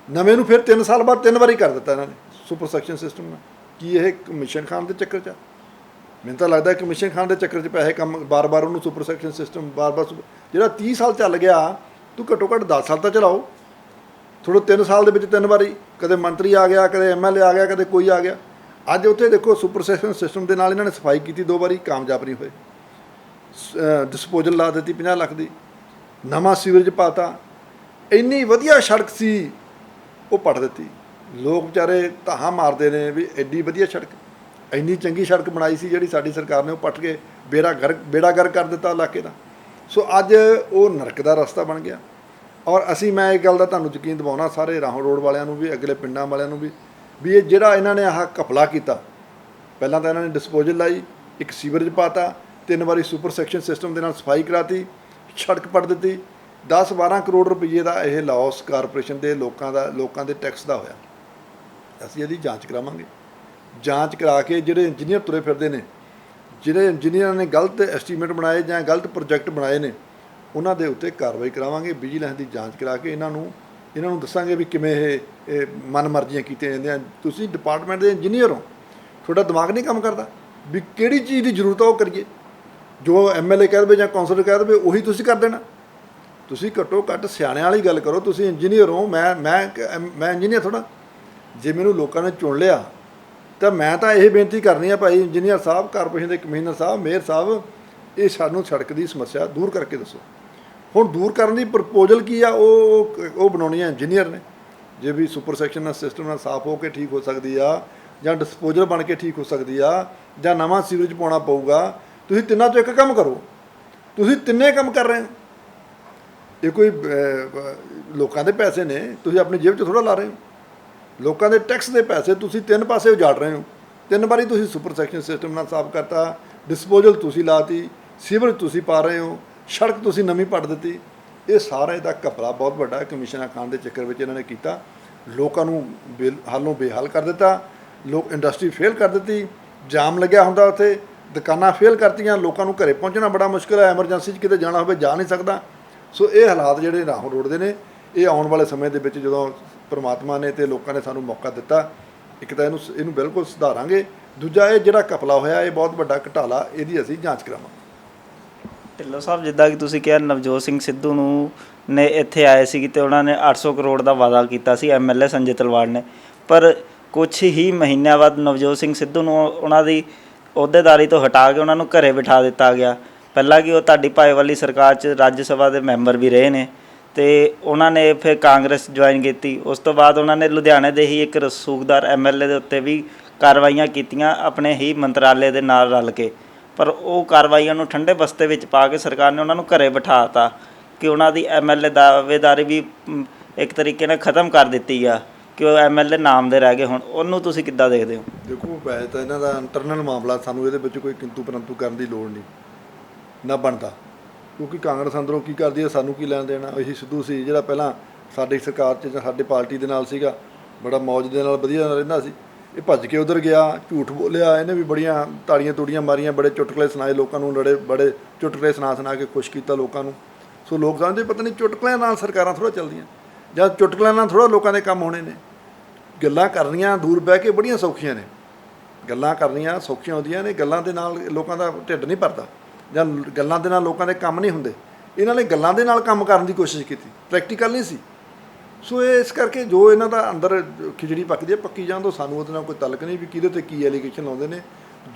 ਨਵੇਂ ਨੂੰ ਫਿਰ 3 ਸਾਲ ਬਾਅਦ 3 ਵਾਰੀ ਕਰ ਦਿੱਤਾ ਇਹਨਾਂ ਨੇ ਸੁਪਰ ਸੈਕਸ਼ਨ ਸਿਸਟਮ ਨਾਲ। ਕੀ ਇਹ ਕਮਿਸ਼ਨ ਖਾਣ ਦੇ ਚੱਕਰ 'ਚ ਆ? ਮੈਨੂੰ ਤਾਂ ਲੱਗਦਾ ਕਮਿਸ਼ਨ ਖਾਣ ਦੇ ਚੱਕਰ 'ਚ ਪੈਸੇ ਕੰਮ ਬਾਰ-ਬਾਰ ਉਹਨੂੰ ਸੁਪਰ ਸੈਕਸ਼ਨ ਸਿਸਟਮ ਬਾਰ-ਬਾਰ। ਜਿਹੜਾ 30 ਸਾਲ ਚੱਲ ਗਿਆ ਤੂੰ ਘੱਟੋ ਘੱਟ 10 ਸਾਲ ਤਾਂ ਚਲਾਓ। ਥੋੜ੍ਹਾ 3 ਸਾਲ ਦੇ ਵਿੱਚ 3 ਵਾਰੀ ਕਦੇ ਮੰਤਰੀ ਆ ਗਿਆ, ਕਦੇ MLA ਆ ਗਿਆ, ਕਦੇ ਕੋਈ ਆ ਗਿਆ। ਅੱਜ ਉੱਥੇ ਦੇਖੋ ਸੁਪਰ ਸੈਕਸ਼ਨ ਸਿਸਟਮ ਦੇ ਨਾਲ ਇਹਨਾਂ ਨੇ ਸਫਾਈ ਕੀਤੀ 2 ਵਾਰੀ, ਕਾਮਯਾਬ ਨਹੀਂ ਹੋਏ। ਡਿਸਪੋਜ਼ਲ ਲਾ ਦਿੱਤੀ 50 ਲੱਖ ਦੀ, ਨਵਾਂ ਸੀਵਰੇਜ ਪਾਤਾ। ਇੰਨੀ ਵਧੀਆ ਸੜਕ ਸੀ ਉਹ ਪੱਟ ਦਿੱਤੀ। ਲੋਕ ਵਿਚਾਰੇ ਧਾਹਾਂ ਮਾਰਦੇ ਨੇ ਵੀ ਐਡੀ ਵਧੀਆ ਸੜਕ, ਇੰਨੀ ਚੰਗੀ ਸੜਕ ਬਣਾਈ ਸੀ ਜਿਹੜੀ ਸਾਡੀ ਸਰਕਾਰ ਨੇ, ਉਹ ਪੱਟ ਕੇ ਬੇੜਾ ਗਰਕ ਕਰ ਦਿੱਤਾ ਇਲਾਕੇ ਦਾ। ਸੋ ਅੱਜ ਉਹ ਨਰਕ ਦਾ ਰਸਤਾ ਬਣ ਗਿਆ। ਔਰ ਮੈਂ ਇਹ ਗੱਲ ਦਾ ਤੁਹਾਨੂੰ ਯਕੀਨ ਦਿਵਾਉਣਾ ਸਾਰੇ ਰਾਹੋਂ ਰੋਡ ਵਾਲਿਆਂ ਨੂੰ ਵੀ, ਅਗਲੇ ਪਿੰਡਾਂ ਵਾਲਿਆਂ ਨੂੰ ਵੀ ਇਹ ਜਿਹੜਾ ਇਹਨਾਂ ਨੇ ਆਹ ਘਪਲਾ ਕੀਤਾ, ਪਹਿਲਾਂ ਤਾਂ ਇਹਨਾਂ ਨੇ ਡਿਸਪੋਜ਼ਲ ਲਾਈ, ਇੱਕ ਸੀਵਰੇਜ ਪਾਤਾ, 3 ਵਾਰੀ ਸੁਪਰ ਸੈਕਸ਼ਨ ਸਿਸਟਮ ਦੇ ਨਾਲ ਸਫਾਈ ਕਰਾਤੀ, ਸੜਕ ਪੱਟ ਦਿੱਤੀ। 10-12 ਕਰੋੜ ਰੁਪਏ ਦਾ ਇਹ ਲਾਸ ਕਾਰਪੋਰੇਸ਼ਨ ਦੇ ਲੋਕਾਂ ਦੇ ਟੈਕਸ ਦਾ ਹੋਇਆ। ਅਸੀਂ ਇਹਦੀ ਜਾਂਚ ਕਰਾਵਾਂਗੇ। ਜਾਂਚ ਕਰਾ ਕੇ ਜਿਹੜੇ ਇੰਜੀਨੀਅਰ ਤੁਰੇ ਫਿਰਦੇ ਨੇ, ਜਿਹੜੇ ਇੰਜੀਨੀਅਰਾਂ ਨੇ ਗਲਤ ਐਸਟੀਮੇਟ ਬਣਾਏ ਜਾਂ ਗਲਤ ਪ੍ਰੋਜੈਕਟ ਬਣਾਏ ਨੇ, ਉਹਨਾਂ ਦੇ ਉੱਤੇ ਕਾਰਵਾਈ ਕਰਾਵਾਂਗੇ। ਵਿਜੀਲੈਂਸ ਦੀ ਜਾਂਚ ਕਰਾ ਕੇ ਇਹਨਾਂ ਨੂੰ ਦੱਸਾਂਗੇ ਵੀ ਕਿਵੇਂ ਇਹ ਮਨਮਰਜ਼ੀਆਂ ਕੀਤੀਆਂ ਜਾਂਦੀਆਂ। ਤੁਸੀਂ ਡਿਪਾਰਟਮੈਂਟ ਦੇ ਇੰਜੀਨੀਅਰ ਹੋ, ਤੁਹਾਡਾ ਦਿਮਾਗ ਨਹੀਂ ਕੰਮ ਕਰਦਾ ਵੀ ਕਿਹੜੀ ਚੀਜ਼ ਦੀ ਜ਼ਰੂਰਤ ਆ ਉਹ ਕਰੀਏ। ਜੋ MLA ਕਹਿ ਦੇਵੇ ਜਾਂ ਕੌਂਸਲਰ ਕਹਿ ਦੇਵੇ ਉਹੀ ਤੁਸੀਂ ਕਰ ਦੇਣਾ। ਤੁਸੀਂ ਘੱਟੋ ਘੱਟ ਸਿਆਣਿਆਂ ਵਾਲੀ ਗੱਲ ਕਰੋ। ਤੁਸੀਂ ਇੰਜੀਨੀਅਰ ਹੋ, ਮੈਂ ਇੰਜੀਨੀਅਰ ਥੋੜ੍ਹਾ। ਜੇ ਮੈਨੂੰ ਲੋਕਾਂ ਨੇ ਚੁਣ ਲਿਆ ਤਾਂ ਮੈਂ ਤਾਂ ਇਹ ਬੇਨਤੀ ਕਰਨੀ ਆ, ਭਾਈ ਇੰਜੀਨੀਅਰ ਸਾਹਿਬ, ਕਾਰਪੋਰੇਸ਼ਨ ਦੇ ਕਮਿਸ਼ਨਰ ਸਾਹਿਬ, ਮੇਅਰ ਸਾਹਿਬ, ਇਹ ਸਾਨੂੰ ਸੜਕ ਦੀ ਸਮੱਸਿਆ ਦੂਰ ਕਰਕੇ ਦੱਸੋ। ਹੁਣ ਦੂਰ ਕਰਨ ਦੀ ਪ੍ਰਪੋਜ਼ਲ ਕੀ ਆ, ਉਹ ਬਣਾਉਣੀ ਆ ਇੰਜੀਨੀਅਰ ਨੇ। ਜੇ ਵੀ ਸੁਪਰ ਸੈਕਸ਼ਨ ਨਾਲ ਸਿਸਟਮ ਨਾਲ ਸਾਫ਼ ਹੋ ਕੇ ਠੀਕ ਹੋ ਸਕਦੀ ਆ, ਜਾਂ ਡਿਸਪੋਜ਼ਲ ਬਣ ਕੇ ਠੀਕ ਹੋ ਸਕਦੀ ਆ, ਜਾਂ ਨਵਾਂ ਸੀਵਰੇਜ ਪਾਉਣਾ ਪਊਗਾ। ਤੁਸੀਂ ਤਿੰਨਾਂ 'ਚੋਂ ਇੱਕ ਕੰਮ ਕਰੋ। ਤੁਸੀਂ ਤਿੰਨੇ ਕੰਮ ਕਰ ਰਹੇ ਹੋ। ਇਹ ਕੋਈ ਲੋਕਾਂ ਦੇ ਪੈਸੇ ਨੇ, ਤੁਸੀਂ ਆਪਣੀ ਜੇਬ 'ਚ ਥੋੜ੍ਹਾ ਲਾ ਰਹੇ ਹੋ। ਲੋਕਾਂ ਦੇ ਟੈਕਸ ਦੇ ਪੈਸੇ ਤੁਸੀਂ 3 ਪਾਸੇ ਉਜਾੜ ਰਹੇ ਹੋ। 3 ਵਾਰੀ ਤੁਸੀਂ ਸੁਪਰ ਸੈਕਸ਼ਨ ਸਿਸਟਮ ਨਾਲ ਸਾਫ਼ ਕਰਤਾ, ਡਿਸਪੋਜ਼ਲ ਤੁਸੀਂ ਲਾਤੀ, ਸੀਵਰੇਜ ਤੁਸੀਂ ਪਾ ਰਹੇ ਹੋ, ਸੜਕ ਤੁਸੀਂ ਨਵੀਂ ਪੱਟ ਦਿੱਤੀ। ਇਹ ਸਾਰਾ ਇਹਦਾ ਘਪਲਾ ਬਹੁਤ ਵੱਡਾ ਕਮਿਸ਼ਨਾਂ ਖਾਣ ਦੇ ਚੱਕਰ ਵਿੱਚ ਇਹਨਾਂ ਨੇ ਕੀਤਾ। ਲੋਕਾਂ ਨੂੰ ਹਾਲੋਂ ਬੇਹਾਲ ਕਰ ਦਿੱਤਾ। ਇੰਡਸਟਰੀ ਫੇਲ ਕਰ ਦਿੱਤੀ। ਜਾਮ ਲੱਗਿਆ ਹੁੰਦਾ ਉੱਥੇ, ਦੁਕਾਨਾਂ ਫੇਲ ਕਰਤੀਆਂ। ਲੋਕਾਂ ਨੂੰ ਘਰੇ ਪਹੁੰਚਣਾ ਬੜਾ ਮੁਸ਼ਕਿਲ ਹੈ। ਐਮਰਜੈਂਸੀ 'ਚ ਕਿਤੇ ਜਾਣਾ ਹੋਵੇ ਜਾ ਨਹੀਂ ਸਕਦਾ। ਸੋ ਇਹ ਹਾਲਾਤ ਜਿਹੜੇ ਰਾਹੋਂ ਰੋਡ ਦੇ ਨੇ, ਇਹ ਆਉਣ ਵਾਲੇ ਸਮੇਂ ਦੇ ਵਿੱਚ ਜਦੋਂ ਪਰਮਾਤਮਾ ਨੇ ਤੇ ਲੋਕਾਂ ਨੇ ਸਾਨੂੰ ਮੌਕਾ ਦਿੱਤਾ, ਇੱਕ ਤਾਂ ਇਹਨੂੰ ਬਿਲਕੁਲ ਸੁਧਾਰਾਂਗੇ। ਦੂਜਾ ਇਹ ਜਿਹੜਾ ਘਪਲਾ ਹੋਇਆ ਇਹ ਬਹੁਤ ਵੱਡਾ ਘਟਾਲਾ, ਇਹਦੀ ਅਸੀਂ ਜਾਂਚ ਕਰਾਵਾਂਗੇ। ਢਿੱਲੋਂ ਸਾਹਿਬ, ਜਿੱਦਾਂ ਕਿ ਤੁਸੀਂ ਕਿਹਾ ਨਵਜੋਤ ਸਿੰਘ ਸਿੱਧੂ ਨੇ ਇੱਥੇ ਆਏ ਸੀ ਤੇ ਉਹਨਾਂ ਨੇ 800 ਕਰੋੜ ਦਾ ਵਾਅਦਾ ਕੀਤਾ ਸੀ MLA ਸੰਜੇ ਤਲਵਾੜ ਨੇ, ਪਰ ਕੁਛ ਹੀ ਮਹੀਨਿਆਂ ਬਾਅਦ ਨਵਜੋਤ ਸਿੰਘ ਸਿੱਧੂ ਨੂੰ ਉਹਨਾਂ ਦੀ ਅਹੁਦੇਦਾਰੀ ਤੋਂ ਹਟਾ ਕੇ ਉਹਨਾਂ ਨੂੰ ਘਰੇ ਬਿਠਾ ਦਿੱਤਾ ਗਿਆ। ਪਹਿਲਾਂ ਕਿ ਉਹ ਤੁਹਾਡੀ ਭਾਈਵਾਲੀ ਸਰਕਾਰ 'ਚ ਰਾਜ ਸਭਾ ਦੇ ਮੈਂਬਰ ਵੀ ਰਹੇ ਨੇ ਅਤੇ ਉਹਨਾਂ ਨੇ ਫਿਰ ਕਾਂਗਰਸ ਜੁਆਇਨ ਕੀਤੀ। ਉਸ ਤੋਂ ਬਾਅਦ ਉਹਨਾਂ ਨੇ ਲੁਧਿਆਣੇ ਦੇ ਹੀ ਇੱਕ ਰਸੂਖਦਾਰ MLA ਦੇ ਉੱਤੇ ਵੀ ਕਾਰਵਾਈਆਂ ਕੀਤੀਆਂ ਆਪਣੇ ਹੀ ਮੰਤਰਾਲੇ ਦੇ ਨਾਲ ਰਲ ਕੇ, ਪਰ ਉਹ ਕਾਰਵਾਈਆਂ ਨੂੰ ਠੰਡੇ ਬਸਤੇ ਵਿੱਚ ਪਾ ਕੇ ਸਰਕਾਰ ਨੇ ਉਹਨਾਂ ਨੂੰ ਘਰੇ ਬਿਠਾ ਤਾ ਕਿ ਉਹਨਾਂ ਦੀ MLA ਦਾਅਵੇਦਾਰੀ ਵੀ ਇੱਕ ਤਰੀਕੇ ਨਾਲ ਖ਼ਤਮ ਕਰ ਦਿੱਤੀ ਆ ਕਿ ਉਹ MLA ਨਾਮ ਦੇ ਰਹਿ ਗਏ। ਹੁਣ ਉਹਨੂੰ ਤੁਸੀਂ ਕਿੱਦਾਂ ਦੇਖਦੇ ਹੋ? ਦੇਖੋ, ਵੈਸੇ ਤਾਂ ਇਹਨਾਂ ਦਾ ਇੰਟਰਨਲ ਮਾਮਲਾ, ਸਾਨੂੰ ਇਹਦੇ ਵਿੱਚ ਕੋਈ ਕਿੰਤੂ ਪਰੰਤੂ ਕਰਨ ਦੀ ਲੋੜ ਨਹੀਂ ਨਾ ਬਣਦਾ, ਕਿਉਂਕਿ ਕਾਂਗਰਸ ਅੰਦਰੋਂ ਕੀ ਕਰਦੀ ਹੈ ਸਾਨੂੰ ਕੀ ਲੈਣ ਦੇਣਾ। ਇਹੀ ਸਿੱਧੂ ਸੀ ਜਿਹੜਾ ਪਹਿਲਾਂ ਸਾਡੀ ਸਰਕਾਰ 'ਚ ਜਾਂ ਸਾਡੇ ਪਾਰਟੀ ਦੇ ਨਾਲ ਸੀਗਾ, ਬੜਾ ਮੌਜ ਦੇ ਨਾਲ ਵਧੀਆ ਰਹਿੰਦਾ ਸੀ। ਇਹ ਭੱਜ ਕੇ ਉਧਰ ਗਿਆ, ਝੂਠ ਬੋਲਿਆ, ਇਹਨੇ ਵੀ ਬੜੀਆਂ ਤਾੜੀਆਂ ਤੂੜੀਆਂ ਮਾਰੀਆਂ, ਬੜੇ ਚੁਟਕਲੇ ਸੁਣਾਏ ਲੋਕਾਂ ਨੂੰ, ਬੜੇ ਚੁਟਕਲੇ ਸੁਣਾ ਕੇ ਖੁਸ਼ ਕੀਤਾ ਲੋਕਾਂ ਨੂੰ। ਸੋ ਲੋਕ ਸਮਝਦੇ ਪਤਾ ਨਹੀਂ ਚੁਟਕਲਿਆਂ ਨਾਲ ਸਰਕਾਰਾਂ ਥੋੜ੍ਹਾ ਚੱਲਦੀਆਂ, ਜਾਂ ਚੁਟਕਲਿਆਂ ਨਾਲ ਥੋੜ੍ਹਾ ਲੋਕਾਂ ਦੇ ਕੰਮ ਹੋਣੇ ਨੇ। ਗੱਲਾਂ ਕਰਨੀਆਂ ਦੂਰ ਬਹਿ ਕੇ ਬੜੀਆਂ ਸੌਖੀਆਂ ਨੇ, ਗੱਲਾਂ ਕਰਨੀਆਂ ਸੌਖੀਆਂ ਹੁੰਦੀਆਂ ਨੇ, ਗੱਲਾਂ ਦੇ ਨਾਲ ਲੋਕਾਂ ਦਾ ਢਿੱਡ ਨਹੀਂ ਭਰਦਾ, ਜਾਂ ਗੱਲਾਂ ਦੇ ਨਾਲ ਲੋਕਾਂ ਦੇ ਕੰਮ ਨਹੀਂ ਹੁੰਦੇ। ਇਹਨਾਂ ਨੇ ਗੱਲਾਂ ਦੇ ਨਾਲ ਕੰਮ ਕਰਨ ਦੀ ਕੋਸ਼ਿਸ਼ ਕੀਤੀ, ਪ੍ਰੈਕਟੀਕਲ ਨਹੀਂ ਸੀ। ਸੋ ਇਹ ਇਸ ਕਰਕੇ ਜੋ ਇਹਨਾਂ ਦਾ ਅੰਦਰ ਖਿਚੜੀ ਪੱਕਦੀ ਹੈ, ਪੱਕੀ ਜਾਣ ਤੋਂ ਸਾਨੂੰ ਉਹਦੇ ਨਾਲ ਕੋਈ ਤਲਕ ਨਹੀਂ ਵੀ ਕਿਹਦੇ 'ਤੇ ਕੀ ਐਲੀਗੇਸ਼ਨ ਲਾਉਂਦੇ ਨੇ।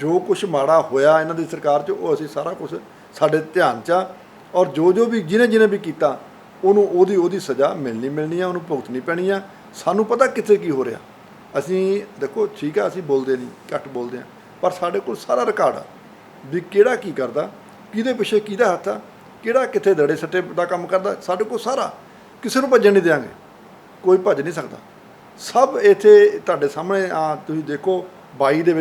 ਜੋ ਕੁਛ ਮਾੜਾ ਹੋਇਆ ਇਹਨਾਂ ਦੀ ਸਰਕਾਰ 'ਚ ਉਹ ਅਸੀਂ ਸਾਰਾ ਕੁਛ ਸਾਡੇ ਧਿਆਨ 'ਚ ਆ, ਔਰ ਜੋ ਵੀ ਜਿਹਨੇ ਵੀ ਕੀਤਾ ਉਹਨੂੰ ਉਹਦੀ ਸਜ਼ਾ ਮਿਲਣੀ ਆ, ਉਹਨੂੰ ਭੁਗਤਣੀ ਪੈਣੀ ਆ। ਸਾਨੂੰ ਪਤਾ ਕਿੱਥੇ ਕੀ ਹੋ ਰਿਹਾ। ਅਸੀਂ ਦੇਖੋ ਠੀਕ ਆ, ਅਸੀਂ ਬੋਲਦੇ ਨਹੀਂ, ਘੱਟ ਬੋਲਦੇ ਹਾਂ, ਪਰ ਸਾਡੇ ਕੋਲ ਸਾਰਾ ਰਿਕਾਰਡ ਆ ਵੀ ਕਿਹੜਾ ਕੀ ਕਰਦਾ, ਕਿਹਦੇ ਪਿੱਛੇ ਕਿਹਦਾ ਹੱਥ ਆ, ਕਿਹੜਾ ਕਿੱਥੇ ਦੜੇ ਸੱਟੇ ਦਾ ਕੰਮ ਕਰਦਾ। ਸਾਡੇ ਕੋਲ ਸਾਰਾ, ਕਿਸੇ ਨੂੰ ਭੱਜਣ ਨਹੀਂ ਦਿਆਂਗੇ, ਕੋਈ ਭੱਜ ਨਹੀਂ ਸਕਦਾ। ਸਭ ਇੱਥੇ ਤੁਹਾਡੇ ਸਾਹਮਣੇ ਆ, ਤੁਸੀਂ ਦੇਖੋ 22 ਦੇ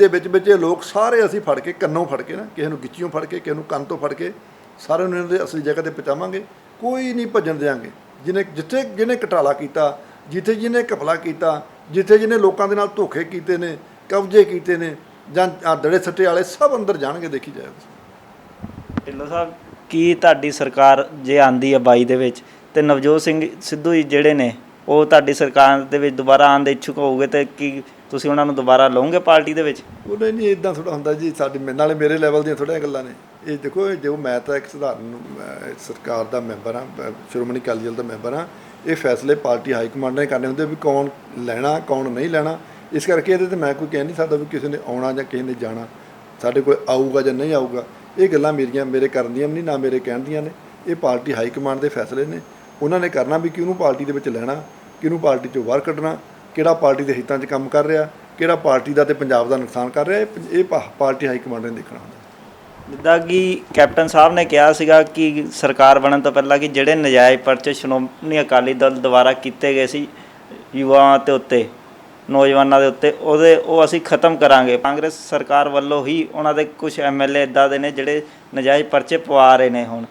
ਵਿੱਚ ਇਹ ਲੋਕ ਸਾਰੇ ਅਸੀਂ ਫੜ ਕੇ ਕੰਨੋਂ ਫੜ ਕੇ ਨਾ, ਕਿਸੇ ਨੂੰ ਗਿੱਚੀਓਂ ਫੜ ਕੇ, ਕਿਸੇ ਨੂੰ ਕੰਨ ਤੋਂ ਫੜ ਕੇ, ਸਾਰਿਆਂ ਨੂੰ ਇਹਨਾਂ ਦੇ ਅਸਲੀ ਜਗ੍ਹਾ 'ਤੇ ਪਹੁੰਚਾਵਾਂਗੇ। ਕੋਈ ਨਹੀਂ ਭੱਜਣ ਦਿਆਂਗੇ। ਜਿਹਨੇ ਘਟਾਲਾ ਕੀਤਾ, ਜਿਹਨੇ ਘਪਲਾ ਕੀਤਾ, ਜਿਹਨੇ ਲੋਕਾਂ ਦੇ ਨਾਲ ਧੋਖੇ ਕੀਤੇ ਨੇ, ਕਬਜ਼ੇ ਕੀਤੇ ਨੇ, ਜਾਂ ਦੜੇ ਸੱਟੇ ਵਾਲੇ, ਸਭ ਅੰਦਰ ਜਾਣਗੇ। ਦੇਖੀ ਜਾਏ ਢਿੱਲੋਂ ਸਾਹਿਬ, ਕੀ ਤੁਹਾਡੀ ਸਰਕਾਰ ਜੇ ਆਂਦੀ ਹੈ 22 ਦੇ ਵਿੱਚ, ਤੇ ਨਵਜੋਤ ਸਿੰਘ ਸਿੱਧੂ ਜੀ ਜਿਹੜੇ ਨੇ ਉਹ ਤੁਹਾਡੀ ਸਰਕਾਰ ਦੇ ਵਿੱਚ ਦੁਬਾਰਾ ਆਉਣ ਦੇ ਇੱਛੁਕ ਹੋਊਗੇ, ਤੇ ਕੀ ਤੁਸੀਂ ਉਹਨਾਂ ਨੂੰ ਦੁਬਾਰਾ ਲਓਗੇ ਪਾਰਟੀ ਦੇ ਵਿੱਚ? ਉਹ ਨਹੀਂ, ਇੱਦਾਂ ਥੋੜ੍ਹਾ ਹੁੰਦਾ ਜੀ। ਸਾਡੀ ਨਾਲੇ ਮੇਰੇ ਲੈਵਲ ਦੀਆਂ ਥੋੜ੍ਹੀਆਂ ਗੱਲਾਂ ਨੇ ਇਹ। ਦੇਖੋ, ਜੋ ਮੈਂ ਤਾਂ ਇੱਕ ਸਧਾਰਨ ਸਰਕਾਰ ਦਾ ਮੈਂਬਰ ਹਾਂ, ਸ਼੍ਰੋਮਣੀ ਅਕਾਲੀ ਦਲ ਦਾ ਮੈਂਬਰ ਹਾਂ। ਇਹ ਫੈਸਲੇ ਪਾਰਟੀ ਹਾਈ ਕਮਾਂਡ ਨੇ ਕਰਨੇ ਹੁੰਦੇ ਵੀ ਕੌਣ ਲੈਣਾ, ਕੌਣ ਨਹੀਂ ਲੈਣਾ। ਇਸ ਕਰਕੇ ਇਹਦੇ 'ਤੇ ਮੈਂ ਕੋਈ ਕਹਿ ਨਹੀਂ ਸਕਦਾ ਵੀ ਕਿਸੇ ਨੇ ਆਉਣਾ ਜਾਂ ਕਿਸੇ ਨੇ ਜਾਣਾ, ਸਾਡੇ ਕੋਲ ਆਊਗਾ ਜਾਂ ਨਹੀਂ ਆਊਗਾ। ਇਹ ਗੱਲਾਂ ਮੇਰੇ ਕਰਨ ਦੀਆਂ ਵੀ ਨਹੀਂ, ਨਾ ਮੇਰੇ ਕਹਿਣ ਦੀਆਂ ਨੇ। ਇਹ ਪਾਰਟੀ ਹਾਈ ਕਮਾਂਡ ਦੇ ਫੈਸਲੇ ਨੇ। ਉਹਨਾਂ ਨੇ ਕਰਨਾ ਵੀ ਕਿਹਨੂੰ ਪਾਰਟੀ ਦੇ ਵਿੱਚ ਲੈਣਾ, ਕਿਹਨੂੰ ਪਾਰਟੀ 'ਚੋਂ ਬਾਹਰ ਕੱਢਣਾ, ਕਿਹੜਾ ਪਾਰਟੀ ਦੇ ਹਿੱਤਾਂ 'ਚ ਕੰਮ ਕਰ ਰਿਹਾ, ਕਿਹੜਾ ਪਾਰਟੀ ਦਾ ਤੇ ਪੰਜਾਬ ਦਾ ਨੁਕਸਾਨ ਕਰ ਰਿਹਾ। ਇਹ ਪਾਰਟੀ ਹਾਈ ਕਮਾਂਡ ਨੇ ਦੇਖਣਾ ਹੁੰਦਾ। ਜਿੱਦਾਂ ਕਿ ਕੈਪਟਨ ਸਾਹਿਬ ਨੇ ਕਿਹਾ ਸੀਗਾ ਕਿ ਸਰਕਾਰ ਬਣਨ ਤੋਂ ਪਹਿਲਾਂ ਕਿ ਜਿਹੜੇ ਨਜਾਇਜ਼ ਪਰਚੇ ਸ਼੍ਰੋਮਣੀ ਅਕਾਲੀ ਦਲ ਦੁਆਰਾ ਕੀਤੇ ਗਏ ਸੀ ਯੁਵਾਵਾਂ ਦੇ ਉੱਤੇ, ਨੌਜਵਾਨਾਂ ਦੇ ਉੱਤੇ, ਉਹ ਅਸੀਂ ਖਤਮ ਕਰਾਂਗੇ। ਕਾਂਗਰਸ ਸਰਕਾਰ ਵੱਲੋਂ ਹੀ ਉਹਨਾਂ ਦੇ ਕੁਝ ਐਮਐਲਏ ਇੱਦਾਂ ਦੇ ਨੇ ਜਿਹੜੇ ਨਜਾਇਜ਼ ਪਰਚੇ ਪਵਾ ਰਹੇ ਨੇ ਹੁਣ,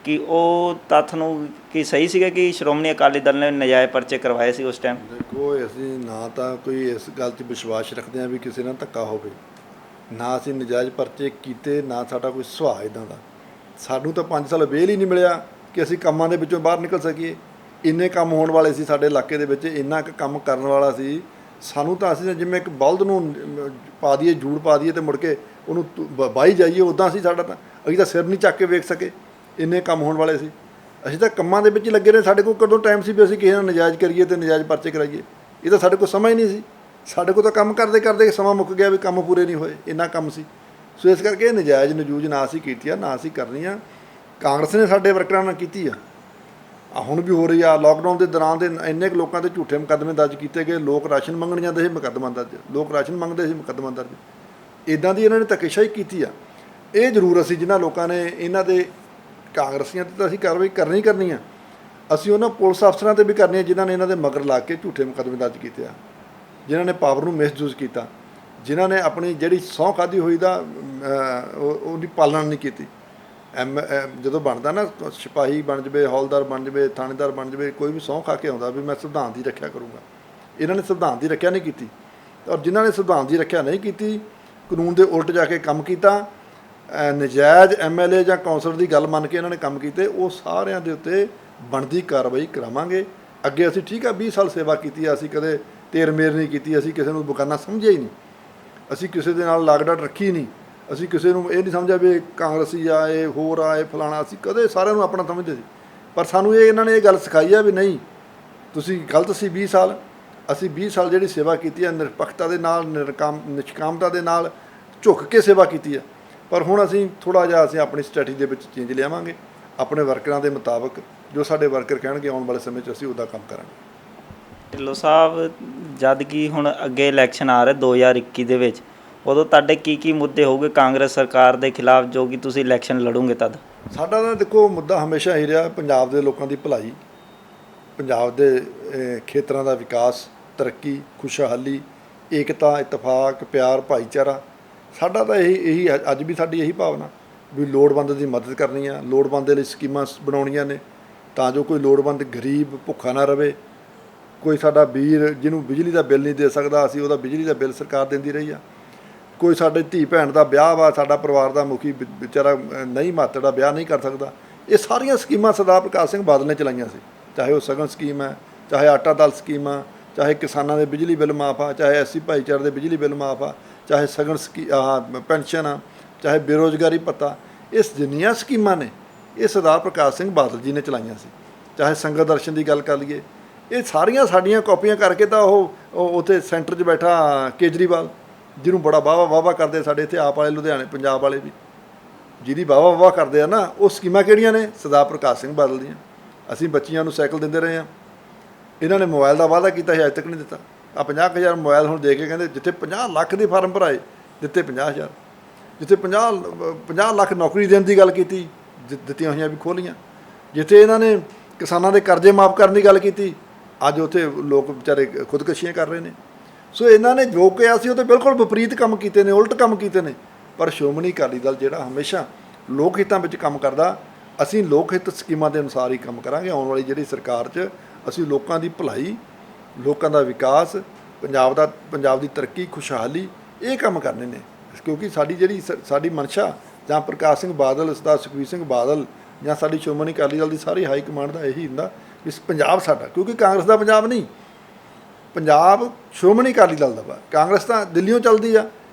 ਕਿ ਉਹ ਤੱਥ ਨੂੰ ਕੀ ਸਹੀ ਸੀਗਾ ਕਿ ਸ਼੍ਰੋਮਣੀ ਅਕਾਲੀ ਦਲ ਨੇ ਨਜਾਇਜ਼ ਪਰਚੇ ਕਰਵਾਏ ਸੀ ਉਸ ਟਾਈਮ? ਦੇਖੋ, ਅਸੀਂ ਨਾ ਤਾਂ ਕੋਈ ਇਸ ਗੱਲ 'ਚ ਵਿਸ਼ਵਾਸ ਰੱਖਦੇ ਹਾਂ ਵੀ ਕਿਸੇ ਨਾਲ ਧੱਕਾ ਹੋਵੇ, ਨਾ ਅਸੀਂ ਨਜਾਇਜ਼ ਪਰਚੇ ਕੀਤੇ, ਨਾ ਸਾਡਾ ਕੋਈ ਸੁਭਾਅ ਇੱਦਾਂ ਦਾ। ਸਾਨੂੰ ਤਾਂ 5 ਸਾਲ ਵੇਲ ਹੀ ਨਹੀਂ ਮਿਲਿਆ ਕਿ ਅਸੀਂ ਕੰਮਾਂ ਦੇ ਵਿੱਚੋਂ ਬਾਹਰ ਨਿਕਲ ਸਕੀਏ। ਇੰਨੇ ਕੰਮ ਹੋਣ ਵਾਲੇ ਸੀ ਸਾਡੇ ਇਲਾਕੇ ਦੇ ਵਿੱਚ, ਇੰਨਾ ਕੁ ਕੰਮ ਕਰਨ ਵਾਲਾ ਸੀ। ਸਾਨੂੰ ਤਾਂ ਅਸੀਂ ਜਿਵੇਂ ਇੱਕ ਬਲਦ ਨੂੰ ਪਾ ਦਈਏ, ਜੂੜ ਪਾ ਦਈਏ ਅਤੇ ਮੁੜ ਕੇ ਉਹਨੂੰ ਵਾਹੀ ਜਾਈਏ, ਉੱਦਾਂ ਸੀ ਸਾਡਾ। ਤਾਂ ਅਸੀਂ ਤਾਂ ਸਿਰ ਨਹੀਂ ਚੱਕ ਕੇ ਵੇਖ ਸਕੇ, ਇੰਨੇ ਕੰਮ ਹੋਣ ਵਾਲੇ ਸੀ। ਅਸੀਂ ਤਾਂ ਕੰਮਾਂ ਦੇ ਵਿੱਚ ਹੀ ਲੱਗੇ ਰਹੇ। ਸਾਡੇ ਕੋਲ ਕਦੋਂ ਟਾਈਮ ਸੀ ਵੀ ਅਸੀਂ ਕਿਸੇ ਨਾਲ ਨਜਾਇਜ਼ ਕਰੀਏ ਅਤੇ ਨਜਾਇਜ਼ ਪਰਚੇ ਕਰਾਈਏ? ਇਹ ਤਾਂ ਸਾਡੇ ਕੋਲ ਸਮਾਂ ਹੀ ਨਹੀਂ ਸੀ। ਸਾਡੇ ਕੋਲ ਤਾਂ ਕੰਮ ਕਰਦੇ ਸਮਾਂ ਮੁੱਕ ਗਿਆ ਵੀ ਕੰਮ ਪੂਰੇ ਨਹੀਂ ਹੋਏ, ਇੰਨਾ ਕੰਮ ਸੀ। ਸੋ ਇਸ ਕਰਕੇ ਇਹ ਨਜਾਇਜ਼ ਨਜੂਜ ਨਾ ਅਸੀਂ ਕੀਤੀ ਆ, ਨਾ ਅਸੀਂ ਕਰਨੀ ਆ। ਕਾਂਗਰਸ ਨੇ ਸਾਡੇ ਵਰਕਰਾਂ ਨਾਲ ਕੀਤੀ ਆ, ਹੁਣ ਵੀ ਹੋ ਰਹੀ ਆ। ਲੋਕਡਾਊਨ ਦੇ ਦੌਰਾਨ ਦੇ ਇੰਨੇ ਕੁ ਲੋਕਾਂ 'ਤੇ ਝੂਠੇ ਮੁਕੱਦਮੇ ਦਰਜ ਕੀਤੇ ਗਏ। ਲੋਕ ਰਾਸ਼ਨ ਮੰਗਣ ਜਾਂਦੇ ਸੀ, ਮੁਕੱਦਮਾ ਦਰਜ। ਲੋਕ ਰਾਸ਼ਨ ਮੰਗਦੇ ਸੀ, ਮੁਕੱਦਮਾ ਦਰਜ। ਇੱਦਾਂ ਦੀ ਇਹਨਾਂ ਨੇ ਧੱਕੇਸ਼ਾਹੀ ਕੀਤੀ ਆ। ਇਹ ਜ਼ਰੂਰ ਅਸੀਂ ਜਿਨ੍ਹਾਂ ਲੋਕਾਂ ਨੇ ਇਹਨਾਂ ਦੇ ਕਾਂਗਰਸੀਆਂ 'ਤੇ ਤਾਂ ਅਸੀਂ ਕਾਰਵਾਈ ਕਰਨੀ ਆ। ਅਸੀਂ ਉਹਨਾਂ ਪੁਲਿਸ ਅਫਸਰਾਂ 'ਤੇ ਵੀ ਕਰਨੀ ਆ ਜਿਨ੍ਹਾਂ ਨੇ ਇਹਨਾਂ ਦੇ ਮਗਰ ਲਾ ਕੇ ਝੂਠੇ ਮੁਕੱਦਮੇ ਦਰਜ ਕੀਤੇ ਆ, ਜਿਨ੍ਹਾਂ ਨੇ ਪਾਵਰ ਨੂੰ ਮਿਸਯੂਜ਼ ਕੀਤਾ, ਜਿਨ੍ਹਾਂ ਨੇ ਆਪਣੀ ਜਿਹੜੀ ਸਹੁੰ ਖਾਧੀ ਹੋਈ ਦਾ ਉਹਦੀ ਪਾਲਣਾ ਨਹੀਂ ਕੀਤੀ। ਜਦੋਂ ਬਣਦਾ ਨਾ, ਸਿਪਾਹੀ ਬਣ ਜਾਵੇ, ਹੌਲਦਾਰ ਬਣ ਜਾਵੇ, ਥਾਣੇਦਾਰ ਬਣ ਜਾਵੇ, ਕੋਈ ਵੀ ਸਹੁੰ ਖਾ ਕੇ ਆਉਂਦਾ ਵੀ ਮੈਂ ਸੰਵਿਧਾਨ ਦੀ ਰੱਖਿਆ ਕਰੂੰਗਾ। ਇਹਨਾਂ ਨੇ ਸੰਵਿਧਾਨ ਦੀ ਰੱਖਿਆ ਨਹੀਂ ਕੀਤੀ, ਔਰ ਜਿਨ੍ਹਾਂ ਨੇ ਸੰਵਿਧਾਨ ਦੀ ਰੱਖਿਆ ਨਹੀਂ ਕੀਤੀ, ਕਾਨੂੰਨ ਦੇ ਉਲਟ ਜਾ ਕੇ ਕੰਮ ਕੀਤਾ, ਨਜਾਇਜ਼ ਐਮਐਲਏ ਜਾਂ ਕੌਂਸਲਰ ਦੀ ਗੱਲ ਮੰਨ ਕੇ ਇਹਨਾਂ ਨੇ ਕੰਮ ਕੀਤੇ, ਉਹ ਸਾਰਿਆਂ ਦੇ ਉੱਤੇ ਬਣਦੀ ਕਾਰਵਾਈ ਕਰਾਵਾਂਗੇ। ਅੱਗੇ ਅਸੀਂ ਠੀਕ ਆ 20 ਸਾਲ ਸੇਵਾ ਕੀਤੀ ਆ, ਅਸੀਂ ਕਦੇ ਤੇਰ ਮੇਰ ਨਹੀਂ ਕੀਤੀ, ਅਸੀਂ ਕਿਸੇ ਨੂੰ ਬੇਗਾਨਾ ਸਮਝਿਆ ਹੀ ਨਹੀਂ, ਅਸੀਂ ਕਿਸੇ ਦੇ ਨਾਲ ਲਾਗਡਾਟ ਰੱਖੀ ਨਹੀਂ, ਅਸੀਂ ਕਿਸੇ ਨੂੰ ਇਹ ਨਹੀਂ ਸਮਝਿਆ ਵੀ ਕਾਂਗਰਸੀ ਆ, ਇਹ ਹੋਰ ਆ, ਇਹ ਫਲਾਣਾ। ਅਸੀਂ ਕਦੇ ਸਾਰਿਆਂ ਨੂੰ ਆਪਣਾ ਸਮਝਦੇ ਸੀ। ਪਰ ਸਾਨੂੰ ਇਹਨਾਂ ਨੇ ਇਹ ਗੱਲ ਸਿਖਾਈ ਆ ਵੀ ਨਹੀਂ, ਤੁਸੀਂ ਗਲਤ ਸੀ। 20 ਸਾਲ ਅਸੀਂ 20 ਸਾਲ ਜਿਹੜੀ ਸੇਵਾ ਕੀਤੀ ਆ, ਨਿਰਪੱਖਤਾ ਦੇ ਨਾਲ, ਨਿਸ਼ਕਾਮਤਾ ਦੇ ਨਾਲ ਝੁੱਕ ਕੇ ਸੇਵਾ ਕੀਤੀ ਆ। ਪਰ ਹੁਣ ਅਸੀਂ ਥੋੜ੍ਹਾ ਜਿਹਾ ਅਸੀਂ ਆਪਣੀ ਸਟ੍ਰੈਟਜੀ ਦੇ ਵਿੱਚ ਚੇਂਜ ਲਿਆਵਾਂਗੇ, ਆਪਣੇ ਵਰਕਰਾਂ ਦੇ ਮੁਤਾਬਕ ਜੋ ਸਾਡੇ ਵਰਕਰ ਕਹਿਣਗੇ ਆਉਣ ਵਾਲੇ ਸਮੇਂ 'ਚ ਅਸੀਂ ਉੱਦਾਂ ਕੰਮ ਕਰਾਂਗੇ। ਢਿੱਲੋਂ ਸਾਹਿਬ, ਜਦ ਕਿ ਹੁਣ ਅੱਗੇ ਇਲੈਕਸ਼ਨ ਆ ਰਿਹਾ 2021 ਦੇ ਵਿੱਚ, ਉਦੋਂ ਤੁਹਾਡੇ ਕੀ ਮੁੱਦੇ ਹੋਊਗੇ ਕਾਂਗਰਸ ਸਰਕਾਰ ਦੇ ਖਿਲਾਫ ਜੋ ਕਿ ਤੁਸੀਂ ਇਲੈਕਸ਼ਨ ਲੜੋਗੇ ਤਦ? ਸਾਡਾ ਤਾਂ ਦੇਖੋ ਮੁੱਦਾ ਹਮੇਸ਼ਾ ਹੀ ਰਿਹਾ ਪੰਜਾਬ ਦੇ ਲੋਕਾਂ ਦੀ ਭਲਾਈ, ਪੰਜਾਬ ਦੇ ਖੇਤਰਾਂ ਦਾ ਵਿਕਾਸ, ਤਰੱਕੀ, ਖੁਸ਼ਹਾਲੀ, ਏਕਤਾ, ਇਤਫਾਕ, ਪਿਆਰ, ਭਾਈਚਾਰਾ। ਸਾਡਾ ਤਾਂ ਇਹੀ ਅੱਜ ਵੀ ਸਾਡੀ ਇਹੀ ਭਾਵਨਾ ਵੀ ਲੋੜਵੰਦ ਦੀ ਮਦਦ ਕਰਨੀ ਆ, ਲੋੜਵੰਦ ਦੇ ਲਈ ਸਕੀਮਾਂ ਬਣਾਉਣੀਆਂ ਨੇ, ਤਾਂ ਜੋ ਕੋਈ ਲੋੜਵੰਦ ਗਰੀਬ ਭੁੱਖਾ ਨਾ ਰਵੇ। ਕੋਈ ਸਾਡਾ ਵੀਰ ਜਿਹਨੂੰ ਬਿਜਲੀ ਦਾ ਬਿੱਲ ਨਹੀਂ ਦੇ ਸਕਦਾ, ਅਸੀਂ ਉਹਦਾ ਬਿਜਲੀ ਦਾ ਬਿੱਲ ਸਰਕਾਰ ਦਿੰਦੀ ਰਹੀ ਆ। ਕੋਈ ਸਾਡੇ ਧੀ ਭੈਣ ਦਾ ਵਿਆਹ ਵਾ, ਸਾਡਾ ਪਰਿਵਾਰ ਦਾ ਮੁਖੀ ਵਿਚਾਰਾ ਨਹੀਂ ਮਾਤੜ ਵਿਆਹ ਨਹੀਂ ਕਰ ਸਕਦਾ। ਇਹ ਸਾਰੀਆਂ ਸਕੀਮਾਂ ਸਰਦਾਰ ਪ੍ਰਕਾਸ਼ ਸਿੰਘ ਬਾਦਲ ਨੇ ਚਲਾਈਆਂ ਸੀ, ਚਾਹੇ ਉਹ ਸਗਨ ਸਕੀਮ ਹੈ, ਚਾਹੇ ਆਟਾ ਦਾਲ ਸਕੀਮ ਆ, ਚਾਹੇ ਕਿਸਾਨਾਂ ਦੇ ਬਿਜਲੀ ਬਿੱਲ ਮਾਫ ਆ, ਚਾਹੇ ਐਸਸੀ ਭਾਈਚਾਰੇ ਦੇ ਬਿਜਲੀ ਬਿੱਲ ਮਾਫ ਆ, ਚਾਹੇ ਸਗਨ ਪੈਨਸ਼ਨ ਆ, ਚਾਹੇ ਬੇਰੁਜ਼ਗਾਰੀ ਭੱਤਾ। ਇਸ ਜਿੰਨੀਆਂ ਸਕੀਮਾਂ ਨੇ ਇਹ ਸਰਦਾਰ ਪ੍ਰਕਾਸ਼ ਸਿੰਘ ਬਾਦਲ ਜੀ ਨੇ ਚਲਾਈਆਂ ਸੀ। ਚਾਹੇ ਸੰਗਤ ਦਰਸ਼ਨ ਦੀ ਗੱਲ ਕਰ ਲਈਏ, ਇਹ ਸਾਰੀਆਂ ਸਾਡੀਆਂ ਕਾਪੀਆਂ ਕਰਕੇ ਤਾਂ ਉਹ ਉੱਥੇ ਸੈਂਟਰ 'ਚ ਬੈਠਾ ਕੇਜਰੀਵਾਲ, ਜਿਹਨੂੰ ਬੜਾ ਵਾਹਵਾ ਕਰਦੇ ਸਾਡੇ ਇੱਥੇ ਆਪ ਵਾਲੇ ਲੁਧਿਆਣੇ ਪੰਜਾਬ ਵਾਲੇ ਵੀ, ਜਿਹਦੀ ਵਾਹਵਾ ਕਰਦੇ ਆ ਨਾ, ਉਹ ਸਕੀਮਾਂ ਕਿਹੜੀਆਂ ਨੇ? ਸਰਦਾਰ ਪ੍ਰਕਾਸ਼ ਸਿੰਘ ਬਾਦਲ ਦੀਆਂ। ਅਸੀਂ ਬੱਚੀਆਂ ਨੂੰ ਸਾਈਕਲ ਦਿੰਦੇ ਰਹੇ ਹਾਂ। ਇਹਨਾਂ ਨੇ ਮੋਬਾਈਲ ਦਾ ਵਾਅਦਾ ਕੀਤਾ ਸੀ, ਅੱਜ ਤੱਕ ਨਹੀਂ ਦਿੱਤਾ। ਆ 50,000 ਮੋਬਾਈਲ ਹੁਣ ਦੇ ਕੇ ਕਹਿੰਦੇ, ਜਿੱਥੇ 50 ਲੱਖ ਦੇ ਫਾਰਮ ਭਰਾਏ ਦਿੱਤੇ 50,000, ਜਿੱਥੇ 50 ਲੱਖ ਨੌਕਰੀ ਦੇਣ ਦੀ ਗੱਲ ਕੀਤੀ ਦਿੱਤੀਆਂ ਹੋਈਆਂ ਵੀ ਖੋਲ੍ਹੀਆਂ, ਜਿੱਥੇ ਇਹਨਾਂ ਨੇ ਕਿਸਾਨਾਂ ਦੇ ਕਰਜ਼ੇ ਮਾਫ ਕਰਨ ਦੀ ਗੱਲ ਕੀਤੀ, ਅੱਜ ਉੱਥੇ ਲੋਕ ਵਿਚਾਰੇ ਖੁਦਕਸ਼ੀਆਂ ਕਰ ਰਹੇ ਨੇ। ਸੋ ਇਹਨਾਂ ਨੇ ਜੋ ਕਿਹਾ ਸੀ ਉਹ ਤਾਂ ਬਿਲਕੁਲ ਵਿਪਰੀਤ ਕੰਮ ਕੀਤੇ ਨੇ, ਉਲਟ ਕੰਮ ਕੀਤੇ ਨੇ। ਪਰ ਸ਼੍ਰੋਮਣੀ ਅਕਾਲੀ ਦਲ ਜਿਹੜਾ ਹਮੇਸ਼ਾ ਲੋਕ ਹਿੱਤਾਂ ਵਿੱਚ ਕੰਮ ਕਰਦਾ, ਅਸੀਂ ਲੋਕ ਹਿੱਤ ਸਕੀਮਾਂ ਦੇ ਅਨੁਸਾਰ ਹੀ ਕੰਮ ਕਰਾਂਗੇ। ਆਉਣ ਵਾਲੀ ਜਿਹੜੀ ਸਰਕਾਰ 'ਚ ਅਸੀਂ ਲੋਕਾਂ ਦੀ ਭਲਾਈ, ਲੋਕਾਂ ਦਾ ਵਿਕਾਸ, ਪੰਜਾਬ ਦੀ ਤਰੱਕੀ, ਖੁਸ਼ਹਾਲੀ, ਇਹ ਕੰਮ ਕਰਨੇ ਨੇ। ਕਿਉਂਕਿ ਸਾਡੀ ਮਨਸ਼ਾ ਜਾਂ ਪ੍ਰਕਾਸ਼ ਸਿੰਘ ਬਾਦਲ, ਸਰਦਾਰ ਸੁਖਬੀਰ ਸਿੰਘ ਬਾਦਲ ਜਾਂ ਸਾਡੀ ਸ਼੍ਰੋਮਣੀ ਅਕਾਲੀ ਦਲ ਦੀ ਸਾਰੀ ਹਾਈ ਕਮਾਂਡ ਦਾ ਇਹੀ ਹੁੰਦਾ ਵੀ ਪੰਜਾਬ ਸਾਡਾ, ਕਿਉਂਕਿ ਕਾਂਗਰਸ ਦਾ ਪੰਜਾਬ ਨਹੀਂ, ਪੰਜਾਬ ਸ਼੍ਰੋਮਣੀ ਅਕਾਲੀ ਦਲ ਦਾ ਵਾ। ਕਾਂਗਰਸ ਤਾਂ ਦਿੱਲੀੋਂ ਚੱਲਦੀ ਆ,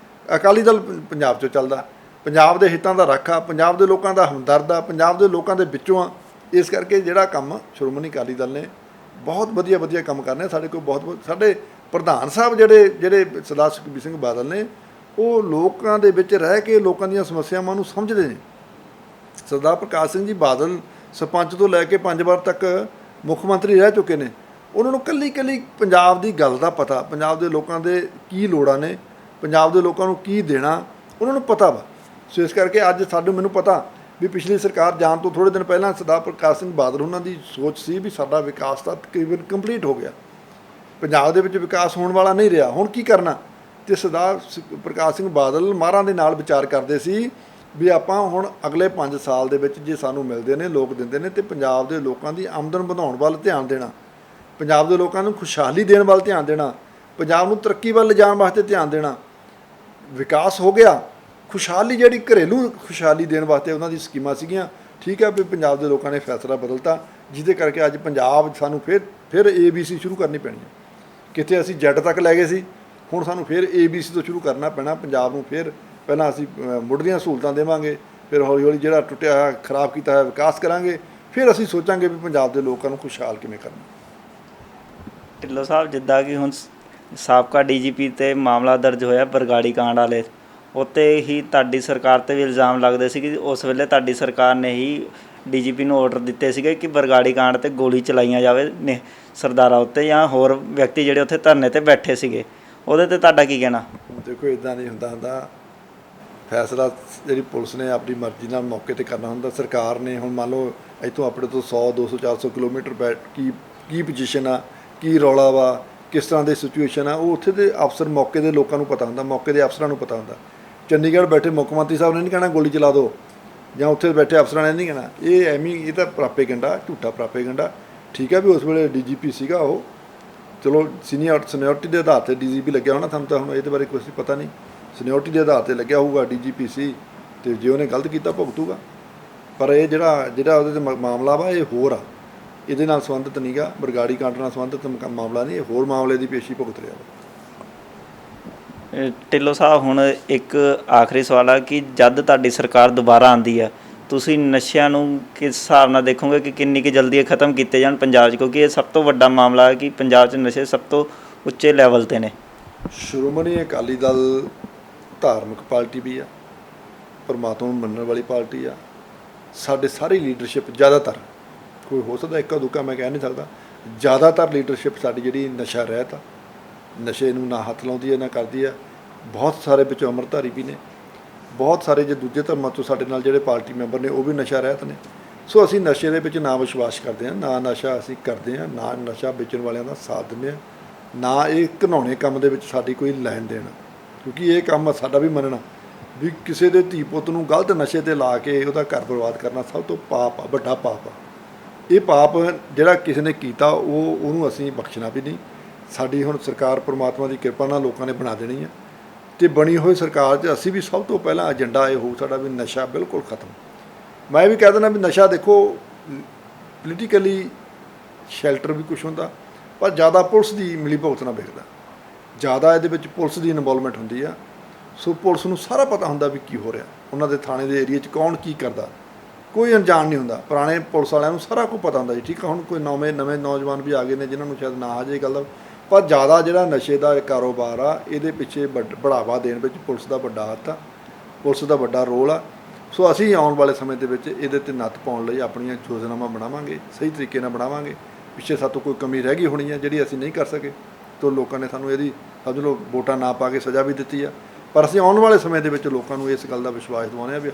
ਅਕਾਲੀ ਦਲ ਪੰਜਾਬ 'ਚੋਂ ਚੱਲਦਾ। ਪੰਜਾਬ ਦੇ ਹਿੱਤਾਂ ਦਾ ਰਾਖਾ, ਪੰਜਾਬ ਦੇ ਲੋਕਾਂ ਦਾ ਹਮਦਰਦ ਆ, ਪੰਜਾਬ ਦੇ ਲੋਕਾਂ ਦੇ ਵਿੱਚੋਂ ਆ। ਇਸ ਕਰਕੇ ਜਿਹੜਾ ਕੰਮ ਸ਼੍ਰੋਮਣੀ ਅਕਾਲੀ ਦਲ ਨੇ ਬਹੁਤ ਵਧੀਆ ਕੰਮ ਕਰਨੇ। ਸਾਡੇ ਕੋਲ ਬਹੁਤ ਸਾਡੇ ਪ੍ਰਧਾਨ ਸਾਹਿਬ ਜਿਹੜੇ ਸਰਦਾਰ ਸੁਖਬੀਰ ਸਿੰਘ ਬਾਦਲ ਨੇ, ਉਹ ਲੋਕਾਂ ਦੇ ਵਿੱਚ ਰਹਿ ਕੇ ਲੋਕਾਂ ਦੀਆਂ ਸਮੱਸਿਆਵਾਂ ਨੂੰ ਸਮਝਦੇ ਨੇ। ਸਰਦਾਰ ਪ੍ਰਕਾਸ਼ ਸਿੰਘ ਜੀ ਬਾਦਲ ਸਰਪੰਚ ਤੋਂ ਲੈ ਕੇ 5 ਵਾਰ ਤੱਕ ਮੁੱਖ ਮੰਤਰੀ ਰਹਿ ਚੁੱਕੇ ਨੇ। ਉਹਨਾਂ ਨੂੰ ਕੱਲੀ ਪੰਜਾਬ ਦੀ ਗੱਲ ਦਾ ਪਤਾ, ਪੰਜਾਬ ਦੇ ਲੋਕਾਂ ਦੇ ਕੀ ਲੋੜਾਂ ਨੇ, ਪੰਜਾਬ ਦੇ ਲੋਕਾਂ ਨੂੰ ਕੀ ਦੇਣਾ, ਉਹਨਾਂ ਨੂੰ ਪਤਾ ਵਾ। ਸੋ ਇਸ ਕਰਕੇ ਅੱਜ ਮੈਨੂੰ ਪਤਾ ਵੀ ਪਿਛਲੀ ਸਰਕਾਰ ਜਾਣ ਤੋਂ ਥੋੜ੍ਹੇ ਦਿਨ ਪਹਿਲਾਂ ਸਰਦਾਰ ਪ੍ਰਕਾਸ਼ ਸਿੰਘ ਬਾਦਲ ਉਹਨਾਂ ਦੀ ਸੋਚ ਸੀ ਵੀ ਸਾਡਾ ਵਿਕਾਸ ਤਾਂ ਤਕਰੀਬਨ ਕੰਪਲੀਟ ਹੋ ਗਿਆ, ਪੰਜਾਬ ਦੇ ਵਿੱਚ ਵਿਕਾਸ ਹੋਣ ਵਾਲਾ ਨਹੀਂ ਰਿਹਾ, ਹੁਣ ਕੀ ਕਰਨਾ। ਅਤੇ ਸਰਦਾਰ ਪ੍ਰਕਾਸ਼ ਸਿੰਘ ਬਾਦਲ ਮਾਹਰਾਂ ਦੇ ਨਾਲ ਵਿਚਾਰ ਕਰਦੇ ਸੀ ਵੀ ਆਪਾਂ ਹੁਣ ਅਗਲੇ 5 ਸਾਲ ਦੇ ਵਿੱਚ ਜੇ ਸਾਨੂੰ ਮਿਲਦੇ ਨੇ, ਲੋਕ ਦਿੰਦੇ ਨੇ, ਅਤੇ ਪੰਜਾਬ ਦੇ ਲੋਕਾਂ ਦੀ ਆਮਦਨ ਵਧਾਉਣ ਵੱਲ ਧਿਆਨ ਦੇਣਾ, ਪੰਜਾਬ ਦੇ ਲੋਕਾਂ ਨੂੰ ਖੁਸ਼ਹਾਲੀ ਦੇਣ ਵੱਲ ਧਿਆਨ ਦੇਣਾ, ਪੰਜਾਬ ਨੂੰ ਤਰੱਕੀ ਵੱਲ ਲਿਜਾਣ ਵਾਸਤੇ ਧਿਆਨ ਦੇਣਾ। ਵਿਕਾਸ ਹੋ ਗਿਆ, ਖੁਸ਼ਹਾਲੀ ਜਿਹੜੀ ਘਰੇਲੂ ਖੁਸ਼ਹਾਲੀ ਦੇਣ ਵਾਸਤੇ ਉਹਨਾਂ ਦੀ ਸਕੀਮਾਂ ਸੀਗੀਆਂ। ਠੀਕ ਹੈ ਵੀ ਪੰਜਾਬ ਦੇ ਲੋਕਾਂ ਨੇ ਫੈਸਲਾ ਬਦਲਤਾ, ਜਿਹਦੇ ਕਰਕੇ ਅੱਜ ਪੰਜਾਬ ਸਾਨੂੰ ਫਿਰ ABC ਸ਼ੁਰੂ ਕਰਨੀ ਪੈਣੀ ਹੈ। ਕਿਤੇ ਅਸੀਂ Z ਤੱਕ ਲੈ ਗਏ ਸੀ, ਹੁਣ ਸਾਨੂੰ ਫਿਰ ABC ਤੋਂ ਸ਼ੁਰੂ ਕਰਨਾ ਪੈਣਾ। ਪੰਜਾਬ ਨੂੰ ਫਿਰ ਪਹਿਲਾਂ ਅਸੀਂ ਮੁੱਢਲੀਆਂ ਸਹੂਲਤਾਂ ਦੇਵਾਂਗੇ, ਫਿਰ ਹੌਲੀ ਜਿਹੜਾ ਟੁੱਟਿਆ ਹੋਇਆ ਖਰਾਬ ਕੀਤਾ ਹੋਇਆ ਵਿਕਾਸ ਕਰਾਂਗੇ, ਫਿਰ ਅਸੀਂ ਸੋਚਾਂਗੇ ਵੀ ਪੰਜਾਬ ਦੇ ਲੋਕਾਂ ਨੂੰ ਖੁਸ਼ਹਾਲ ਕਿਵੇਂ ਕਰਨਾ। ਢਿੱਲੋਂ ਸਾਹਿਬ, ਜਿੱਦਾਂ ਕਿ ਹੁਣ ਸਾਬਕਾ DGP 'ਤੇ ਮਾਮਲਾ ਦਰਜ ਹੋਇਆ ਬਰਗਾੜੀ ਕਾਂਡ ਵਾਲੇ, ਉੱਤੇ ਹੀ ਤੁਹਾਡੀ ਸਰਕਾਰ 'ਤੇ ਵੀ ਇਲਜ਼ਾਮ ਲੱਗਦੇ ਸੀ ਕਿ ਉਸ ਵੇਲੇ ਤੁਹਾਡੀ ਸਰਕਾਰ ਨੇ ਹੀ DGP ਨੂੰ ਆਰਡਰ ਦਿੱਤੇ ਸੀਗੇ ਕਿ ਬਰਗਾੜੀ ਕਾਂਡ 'ਤੇ ਗੋਲੀ ਚਲਾਈਆਂ ਜਾਵੇ ਨੇ ਸਰਦਾਰਾਂ ਉੱਤੇ ਜਾਂ ਹੋਰ ਵਿਅਕਤੀ ਜਿਹੜੇ ਉੱਥੇ ਧਰਨੇ 'ਤੇ ਬੈਠੇ ਸੀਗੇ, ਉਹਦੇ 'ਤੇ ਤੁਹਾਡਾ ਕੀ ਕਹਿਣਾ? ਦੇਖੋ, ਇੱਦਾਂ ਨਹੀਂ ਹੁੰਦਾ ਫੈਸਲਾ ਜਿਹੜੀ ਪੁਲਿਸ ਨੇ ਆਪਣੀ ਮਰਜ਼ੀ ਨਾਲ ਮੌਕੇ 'ਤੇ ਕਰਨਾ ਹੁੰਦਾ। ਸਰਕਾਰ ਨੇ ਹੁਣ ਮੰਨ ਲਓ ਇੱਥੋਂ ਆਪਣੇ ਤੋਂ 100, 200, 400 ਕਿਲੋਮੀਟਰ ਕੀ ਪੋਜੀਸ਼ਨ ਆ, ਕੀ ਰੌਲਾ ਵਾ, ਕਿਸ ਤਰ੍ਹਾਂ ਦੀ ਸਿਚੁਏਸ਼ਨ ਆ, ਉਹ ਉੱਥੇ ਦੇ ਅਫਸਰ ਮੌਕੇ ਦੇ ਲੋਕਾਂ ਨੂੰ ਪਤਾ ਹੁੰਦਾ, ਮੌਕੇ ਦੇ ਅਫਸਰਾਂ ਨੂੰ ਪਤਾ ਹੁੰਦਾ। ਚੰਡੀਗੜ੍ਹ ਬੈਠੇ ਮੁੱਖ ਮੰਤਰੀ ਸਾਹਿਬ ਨੇ ਨਹੀਂ ਕਹਿਣਾ ਗੋਲੀ ਚਲਾ ਦਿਓ, ਜਾਂ ਉੱਥੇ ਬੈਠੇ ਅਫਸਰਾਂ ਨੇ ਨਹੀਂ ਕਹਿਣਾ। ਇਹ ਤਾਂ ਪ੍ਰਾਪੇਗੰਡਾ, ਝੂਠਾ ਪ੍ਰਾਪੇਗੰਡਾ। ਠੀਕ ਹੈ ਵੀ ਉਸ ਵੇਲੇ DGP ਸੀਗਾ ਉਹ, ਚਲੋ ਸੀਨੀਅਰਟੀ ਦੇ ਆਧਾਰ 'ਤੇ DGP ਲੱਗਿਆ ਹੋਣਾ, ਸਾਨੂੰ ਤਾਂ ਹੁਣ ਇਹਦੇ ਬਾਰੇ ਕੁਛ ਪਤਾ ਨਹੀਂ। ਸੀਨੀਅਰਟੀ ਦੇ ਆਧਾਰ 'ਤੇ ਲੱਗਿਆ ਹੋਊਗਾ, DGP ਸੀ, ਅਤੇ ਜੇ ਉਹਨੇ ਗਲਤ ਕੀਤਾ ਭੁਗਤੂਗਾ। ਪਰ ਇਹ ਜਿਹੜਾ ਉਹਦੇ 'ਤੇ ਮਾਮਲਾ ਵਾ, ਇਹ ਹੋਰ ਆ, ਇਹਦੇ ਨਾਲ ਸੰਬੰਧਿਤ ਨਹੀਂ ਗਾ, ਬਰਗਾੜੀ ਕਾਂਡ ਨਾਲ ਸੰਬੰਧਿਤ ਮਾਮਲਾ ਨਹੀਂ, ਇਹ ਹੋਰ ਮਾਮਲੇ ਦੀ ਪੇਸ਼ੀ ਭੁਗਤ ਰਿਹਾ ਵਾ। ਢਿੱਲੋਂ ਸਾਹਿਬ, ਹੁਣ ਇੱਕ ਆਖਰੀ ਸਵਾਲ ਆ ਕਿ ਜਦ ਤੁਹਾਡੀ ਸਰਕਾਰ ਦੁਬਾਰਾ ਆਉਂਦੀ ਹੈ, ਤੁਸੀਂ ਨਸ਼ਿਆਂ ਨੂੰ ਕਿਸ ਹਿਸਾਬ ਨਾਲ ਦੇਖੋਗੇ ਕਿ ਕਿੰਨੀ ਕੁ ਜਲਦੀ ਇਹ ਖਤਮ ਕੀਤੇ ਜਾਣ ਪੰਜਾਬ 'ਚ, ਕਿਉਂਕਿ ਇਹ ਸਭ ਤੋਂ ਵੱਡਾ ਮਾਮਲਾ ਹੈ ਕਿ ਪੰਜਾਬ 'ਚ ਨਸ਼ੇ ਸਭ ਤੋਂ ਉੱਚੇ ਲੈਵਲ 'ਤੇ ਨੇ। ਸ਼੍ਰੋਮਣੀ ਅਕਾਲੀ ਦਲ ਧਾਰਮਿਕ ਪਾਰਟੀ ਵੀ ਆ, ਪਰਮਾਤਮਾ ਨੂੰ ਮੰਨਣ ਵਾਲੀ ਪਾਰਟੀ ਆ। ਸਾਡੇ ਸਾਰੀ ਲੀਡਰਸ਼ਿਪ, ਜ਼ਿਆਦਾਤਰ, ਕੋਈ ਹੋ ਸਕਦਾ ਇੱਕਾ ਦੁੱਕਾ ਮੈਂ ਕਹਿ ਨਹੀਂ ਸਕਦਾ, ਜ਼ਿਆਦਾਤਰ ਲੀਡਰਸ਼ਿਪ ਸਾਡੀ ਜਿਹੜੀ ਨਸ਼ਾ ਰਹਿਤ ਆ, ਨਸ਼ੇ ਨੂੰ ਨਾ ਹੱਥ ਲਾਉਂਦੀ ਹੈ ਨਾ ਕਰਦੀ ਹੈ। ਬਹੁਤ ਸਾਰੇ ਵਿੱਚੋਂ ਅੰਮ੍ਰਿਤਧਾਰੀ ਵੀ ਨੇ, ਬਹੁਤ ਸਾਰੇ ਜੇ ਦੂਜੇ ਧਰਮਾਂ ਤੋਂ ਸਾਡੇ ਨਾਲ ਜਿਹੜੇ ਪਾਰਟੀ ਮੈਂਬਰ ਨੇ ਉਹ ਵੀ ਨਸ਼ਾ ਰਹਿਤ ਨੇ। ਸੋ ਅਸੀਂ ਨਸ਼ੇ ਦੇ ਵਿੱਚ ਨਾ ਵਿਸ਼ਵਾਸ ਕਰਦੇ ਹਾਂ, ਨਾ ਨਸ਼ਾ ਅਸੀਂ ਕਰਦੇ ਹਾਂ, ਨਾ ਨਸ਼ਾ ਵੇਚਣ ਵਾਲਿਆਂ ਦਾ ਸਾਥ ਦਿੰਦੇ ਹਾਂ, ਨਾ ਇਹ ਘਿਨਾਉਣੇ ਕੰਮ ਦੇ ਵਿੱਚ ਸਾਡੀ ਕੋਈ ਲੈਣ ਦੇਣ। ਕਿਉਂਕਿ ਇਹ ਕੰਮ ਸਾਡਾ ਵੀ ਮੰਨਣਾ ਵੀ ਕਿਸੇ ਦੇ ਧੀ ਪੁੱਤ ਨੂੰ ਗਲਤ ਨਸ਼ੇ 'ਤੇ ਲਾ ਕੇ ਉਹਦਾ ਘਰ ਬਰਬਾਦ ਕਰਨਾ ਸਭ ਤੋਂ ਪਾਪ ਆ, ਵੱਡਾ ਪਾਪ ਆ। ਇਹ ਪਾਪ ਜਿਹੜਾ ਕਿਸੇ ਨੇ ਕੀਤਾ ਉਹਨੂੰ ਅਸੀਂ ਬਖਸ਼ਣਾ ਵੀ ਨਹੀਂ। ਸਾਡੀ ਹੁਣ ਸਰਕਾਰ ਪ੍ਰਮਾਤਮਾ ਦੀ ਕਿਰਪਾ ਨਾਲ ਲੋਕਾਂ ਨੇ ਬਣਾ ਦੇਣੀ ਹੈ, ਤੇ ਬਣੀ ਹੋਈ ਸਰਕਾਰ 'ਚ ਅਸੀਂ ਵੀ ਸਭ ਤੋਂ ਪਹਿਲਾਂ ਏਜੰਡਾ ਇਹ ਹੋਊ ਸਾਡਾ ਵੀ ਨਸ਼ਾ ਬਿਲਕੁਲ ਖਤਮ। ਮੈਂ ਵੀ ਕਹਿ ਦਿੰਦਾ ਵੀ ਨਸ਼ਾ ਦੇਖੋ ਪੋਲੀਟੀਕਲੀ ਸ਼ੈਲਟਰ ਵੀ ਕੁਛ ਹੁੰਦਾ, ਪਰ ਜ਼ਿਆਦਾ ਪੁਲਿਸ ਦੀ ਮਿਲੀ ਭੁਗਤ ਨਾਲ ਵਿਕਦਾ, ਜ਼ਿਆਦਾ ਇਹਦੇ ਵਿੱਚ ਪੁਲਿਸ ਦੀ ਇਨਵੋਲਵਮੈਂਟ ਹੁੰਦੀ ਆ। ਸੋ ਪੁਲਿਸ ਨੂੰ ਸਾਰਾ ਪਤਾ ਹੁੰਦਾ ਵੀ ਕੀ ਹੋ ਰਿਹਾ, ਉਹਨਾਂ ਦੇ ਥਾਣੇ ਦੇ ਏਰੀਆ 'ਚ ਕੌਣ ਕੀ ਕਰਦਾ, ਕੋਈ ਅਣਜਾਣ ਨਹੀਂ ਹੁੰਦਾ। ਪੁਰਾਣੇ ਪੁਲਿਸ ਵਾਲਿਆਂ ਨੂੰ ਸਾਰਾ ਕੁਝ ਪਤਾ ਹੁੰਦਾ ਜੀ, ਠੀਕ ਆ। ਹੁਣ ਕੋਈ ਨਵੇਂ ਨੌਜਵਾਨ ਵੀ ਆ ਗਏ ਨੇ ਜਿਨ੍ਹਾਂ ਨੂੰ ਸ਼ਾਇਦ ਨਾ ਆ ਜਾਏ ਗੱਲ, ਪਰ ਜ਼ਿਆਦਾ ਜਿਹੜਾ ਨਸ਼ੇ ਦਾ ਕਾਰੋਬਾਰ ਆ ਇਹਦੇ ਪਿੱਛੇ ਬੜਾਵਾ ਦੇਣ ਵਿੱਚ ਪੁਲਿਸ ਦਾ ਵੱਡਾ ਹੱਥ ਆ, ਪੁਲਿਸ ਦਾ ਵੱਡਾ ਰੋਲ ਆ। ਸੋ ਅਸੀਂ ਆਉਣ ਵਾਲੇ ਸਮੇਂ ਦੇ ਵਿੱਚ ਇਹਦੇ 'ਤੇ ਨੱਥ ਪਾਉਣ ਲਈ ਆਪਣੀਆਂ ਯੋਜਨਾਵਾਂ ਬਣਾਵਾਂਗੇ, ਸਹੀ ਤਰੀਕੇ ਨਾਲ ਬਣਾਵਾਂਗੇ। ਪਿੱਛੇ ਸਾਤੋਂ ਕੋਈ ਕਮੀ ਰਹਿ ਗਈ ਹੋਣੀ ਹੈ ਜਿਹੜੀ ਅਸੀਂ ਨਹੀਂ ਕਰ ਸਕੇ, ਤਾਂ ਲੋਕਾਂ ਨੇ ਸਾਨੂੰ ਇਹਦੀ ਸਮਝ ਲਓ ਵੋਟਾਂ ਨਾ ਪਾ ਕੇ ਸਜ਼ਾ ਵੀ ਦਿੱਤੀ ਆ। ਪਰ ਅਸੀਂ ਆਉਣ ਵਾਲੇ ਸਮੇਂ ਦੇ ਵਿੱਚ ਲੋਕਾਂ ਨੂੰ ਇਸ ਗੱਲ ਦਾ ਵਿਸ਼ਵਾਸ ਦਿਵਾਉਂਦੇ ਹਾਂ ਵੀ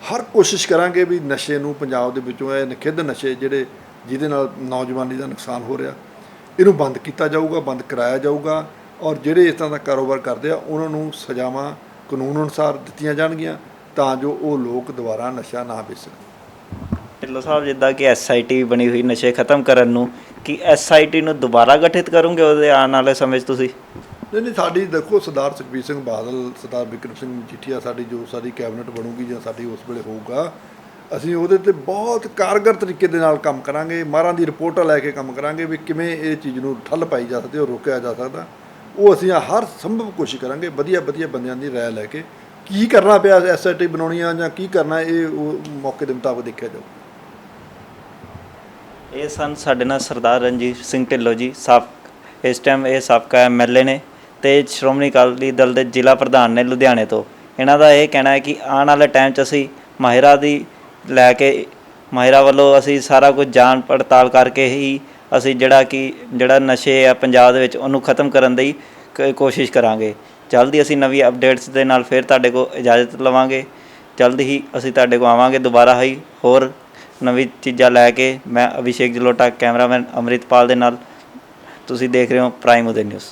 ਹਰ ਕੋਸ਼ਿਸ਼ ਕਰਾਂਗੇ ਵੀ ਨਸ਼ੇ ਨੂੰ ਪੰਜਾਬ ਦੇ ਵਿੱਚੋਂ, ਇਹ ਨਿਖਿੱਧ ਨਸ਼ੇ ਜਿਹਦੇ ਨਾਲ ਨੌਜਵਾਨੀ ਦਾ ਨੁਕਸਾਨ ਹੋ ਰਿਹਾ, ਇਹਨੂੰ ਬੰਦ ਕੀਤਾ ਜਾਊਗਾ, ਬੰਦ ਕਰਾਇਆ ਜਾਊਗਾ। ਔਰ ਜਿਹੜੇ ਇਸ ਤਰ੍ਹਾਂ ਦਾ ਕਾਰੋਬਾਰ ਕਰਦੇ ਆ ਉਹਨਾਂ ਨੂੰ ਸਜ਼ਾਵਾਂ ਕਾਨੂੰਨ ਅਨੁਸਾਰ ਦਿੱਤੀਆਂ ਜਾਣਗੀਆਂ ਤਾਂ ਜੋ ਉਹ ਲੋਕ ਦੁਬਾਰਾ ਨਸ਼ਾ ਨਾ ਵੇਚ ਸਕਣ। ਢਿੱਲੋਂ ਸਾਹਿਬ, ਜਿੱਦਾਂ ਕਿ SIT ਬਣੀ ਹੋਈ ਨਸ਼ੇ ਖਤਮ ਕਰਨ ਨੂੰ, ਕੀ SIT ਨੂੰ ਦੁਬਾਰਾ ਗਠਿਤ ਕਰੋਗੇ ਉਹਦੇ ਆਉਣ ਵਾਲੇ ਸਮੇਂ 'ਚ ਤੁਸੀਂ? ਨਹੀਂ, ਸਾਡੀ ਦੇਖੋ ਸਰਦਾਰ ਸੁਖਬੀਰ ਸਿੰਘ ਬਾਦਲ, ਸਰਦਾਰ ਬਿਕਰਮ ਸਿੰਘ ਮਜੀਠੀਆ, ਸਾਡੀ ਕੈਬਨਿਟ ਬਣੂਗੀ ਜਾਂ ਸਾਡੀ ਉਸ ਵੇਲੇ ਹੋਊਗਾ, ਅਸੀਂ ਉਹਦੇ 'ਤੇ ਬਹੁਤ ਕਾਰਗਰ ਤਰੀਕੇ ਦੇ ਨਾਲ ਕੰਮ ਕਰਾਂਗੇ। ਮਾਹਰਾਂ ਦੀ ਰਿਪੋਰਟਾਂ ਲੈ ਕੇ ਕੰਮ ਕਰਾਂਗੇ ਵੀ ਕਿਵੇਂ ਇਹ ਚੀਜ਼ ਨੂੰ ਠੱਲ ਪਾਈ ਜਾ ਸਕਦੀ, ਉਹ ਰੋਕਿਆ ਜਾ ਸਕਦਾ। ਉਹ ਅਸੀਂ ਹਰ ਸੰਭਵ ਕੋਸ਼ਿਸ਼ ਕਰਾਂਗੇ, ਵਧੀਆ ਬੰਦਿਆਂ ਦੀ ਰਾਏ ਲੈ ਕੇ ਕੀ ਕਰਨਾ ਪਿਆ, SIT ਬਣਾਉਣੀ ਆ ਜਾਂ ਕੀ ਕਰਨਾ, ਇਹ ਉਹ ਮੌਕੇ ਦੇ ਮੁਤਾਬਕ ਦੇਖਿਆ ਜਾਊ। ਇਹ ਸਨ ਸਾਡੇ ਨਾਲ ਸਰਦਾਰ ਰਣਜੀਤ ਸਿੰਘ ਢਿੱਲੋਂ ਜੀ, ਇਸ ਟਾਈਮ ਇਹ ਸਾਬਕਾ MLA ਨੇ ਤੇ ਸ਼੍ਰੋਮਣੀ ਅਕਾਲੀ ਦਲ ਦੇ ਜ਼ਿਲ੍ਹਾ ਪ੍ਰਧਾਨ ਨੇ ਲੁਧਿਆਣੇ ਤੋਂ। ਇਹਨਾਂ ਦਾ ਇਹ ਕਹਿਣਾ ਹੈ ਕਿ ਆਉਣ ਵਾਲੇ ਟਾਈਮ 'ਚ ਅਸੀਂ ਮਾਹਿਰਾਂ ਵੱਲੋਂ ਅਸੀਂ ਸਾਰਾ ਕੁਝ ਜਾਂਚ ਪੜਤਾਲ ਕਰਕੇ ਹੀ ਅਸੀਂ ਜਿਹੜਾ ਨਸ਼ੇ ਆ ਪੰਜਾਬ ਦੇ ਵਿੱਚ ਉਹਨੂੰ ਖਤਮ ਕਰਨ ਦੀ ਕੋਸ਼ਿਸ਼ ਕਰਾਂਗੇ। ਜਲਦੀ ਅਸੀਂ ਨਵੀਂ ਅਪਡੇਟਸ ਦੇ ਨਾਲ ਫਿਰ ਤੁਹਾਡੇ ਕੋਲ ਇਜਾਜ਼ਤ ਲਵਾਂਗੇ। ਜਲਦੀ ਹੀ ਅਸੀਂ ਤੁਹਾਡੇ ਕੋਲ ਆਵਾਂਗੇ ਦੁਬਾਰਾ ਹੀ ਹੋਰ ਨਵੀਂ ਚੀਜ਼ਾਂ ਲੈ ਕੇ। ਮੈਂ ਅਭਿਸ਼ੇਕ ਜਲੋਟਾ, ਕੈਮਰਾਮੈਨ ਅੰਮ੍ਰਿਤਪਾਲ ਦੇ ਨਾਲ। ਤੁਸੀਂ ਦੇਖ ਰਹੇ ਹੋ ਪ੍ਰਾਈਮ ਉਦੇ ਨਿਊਜ਼।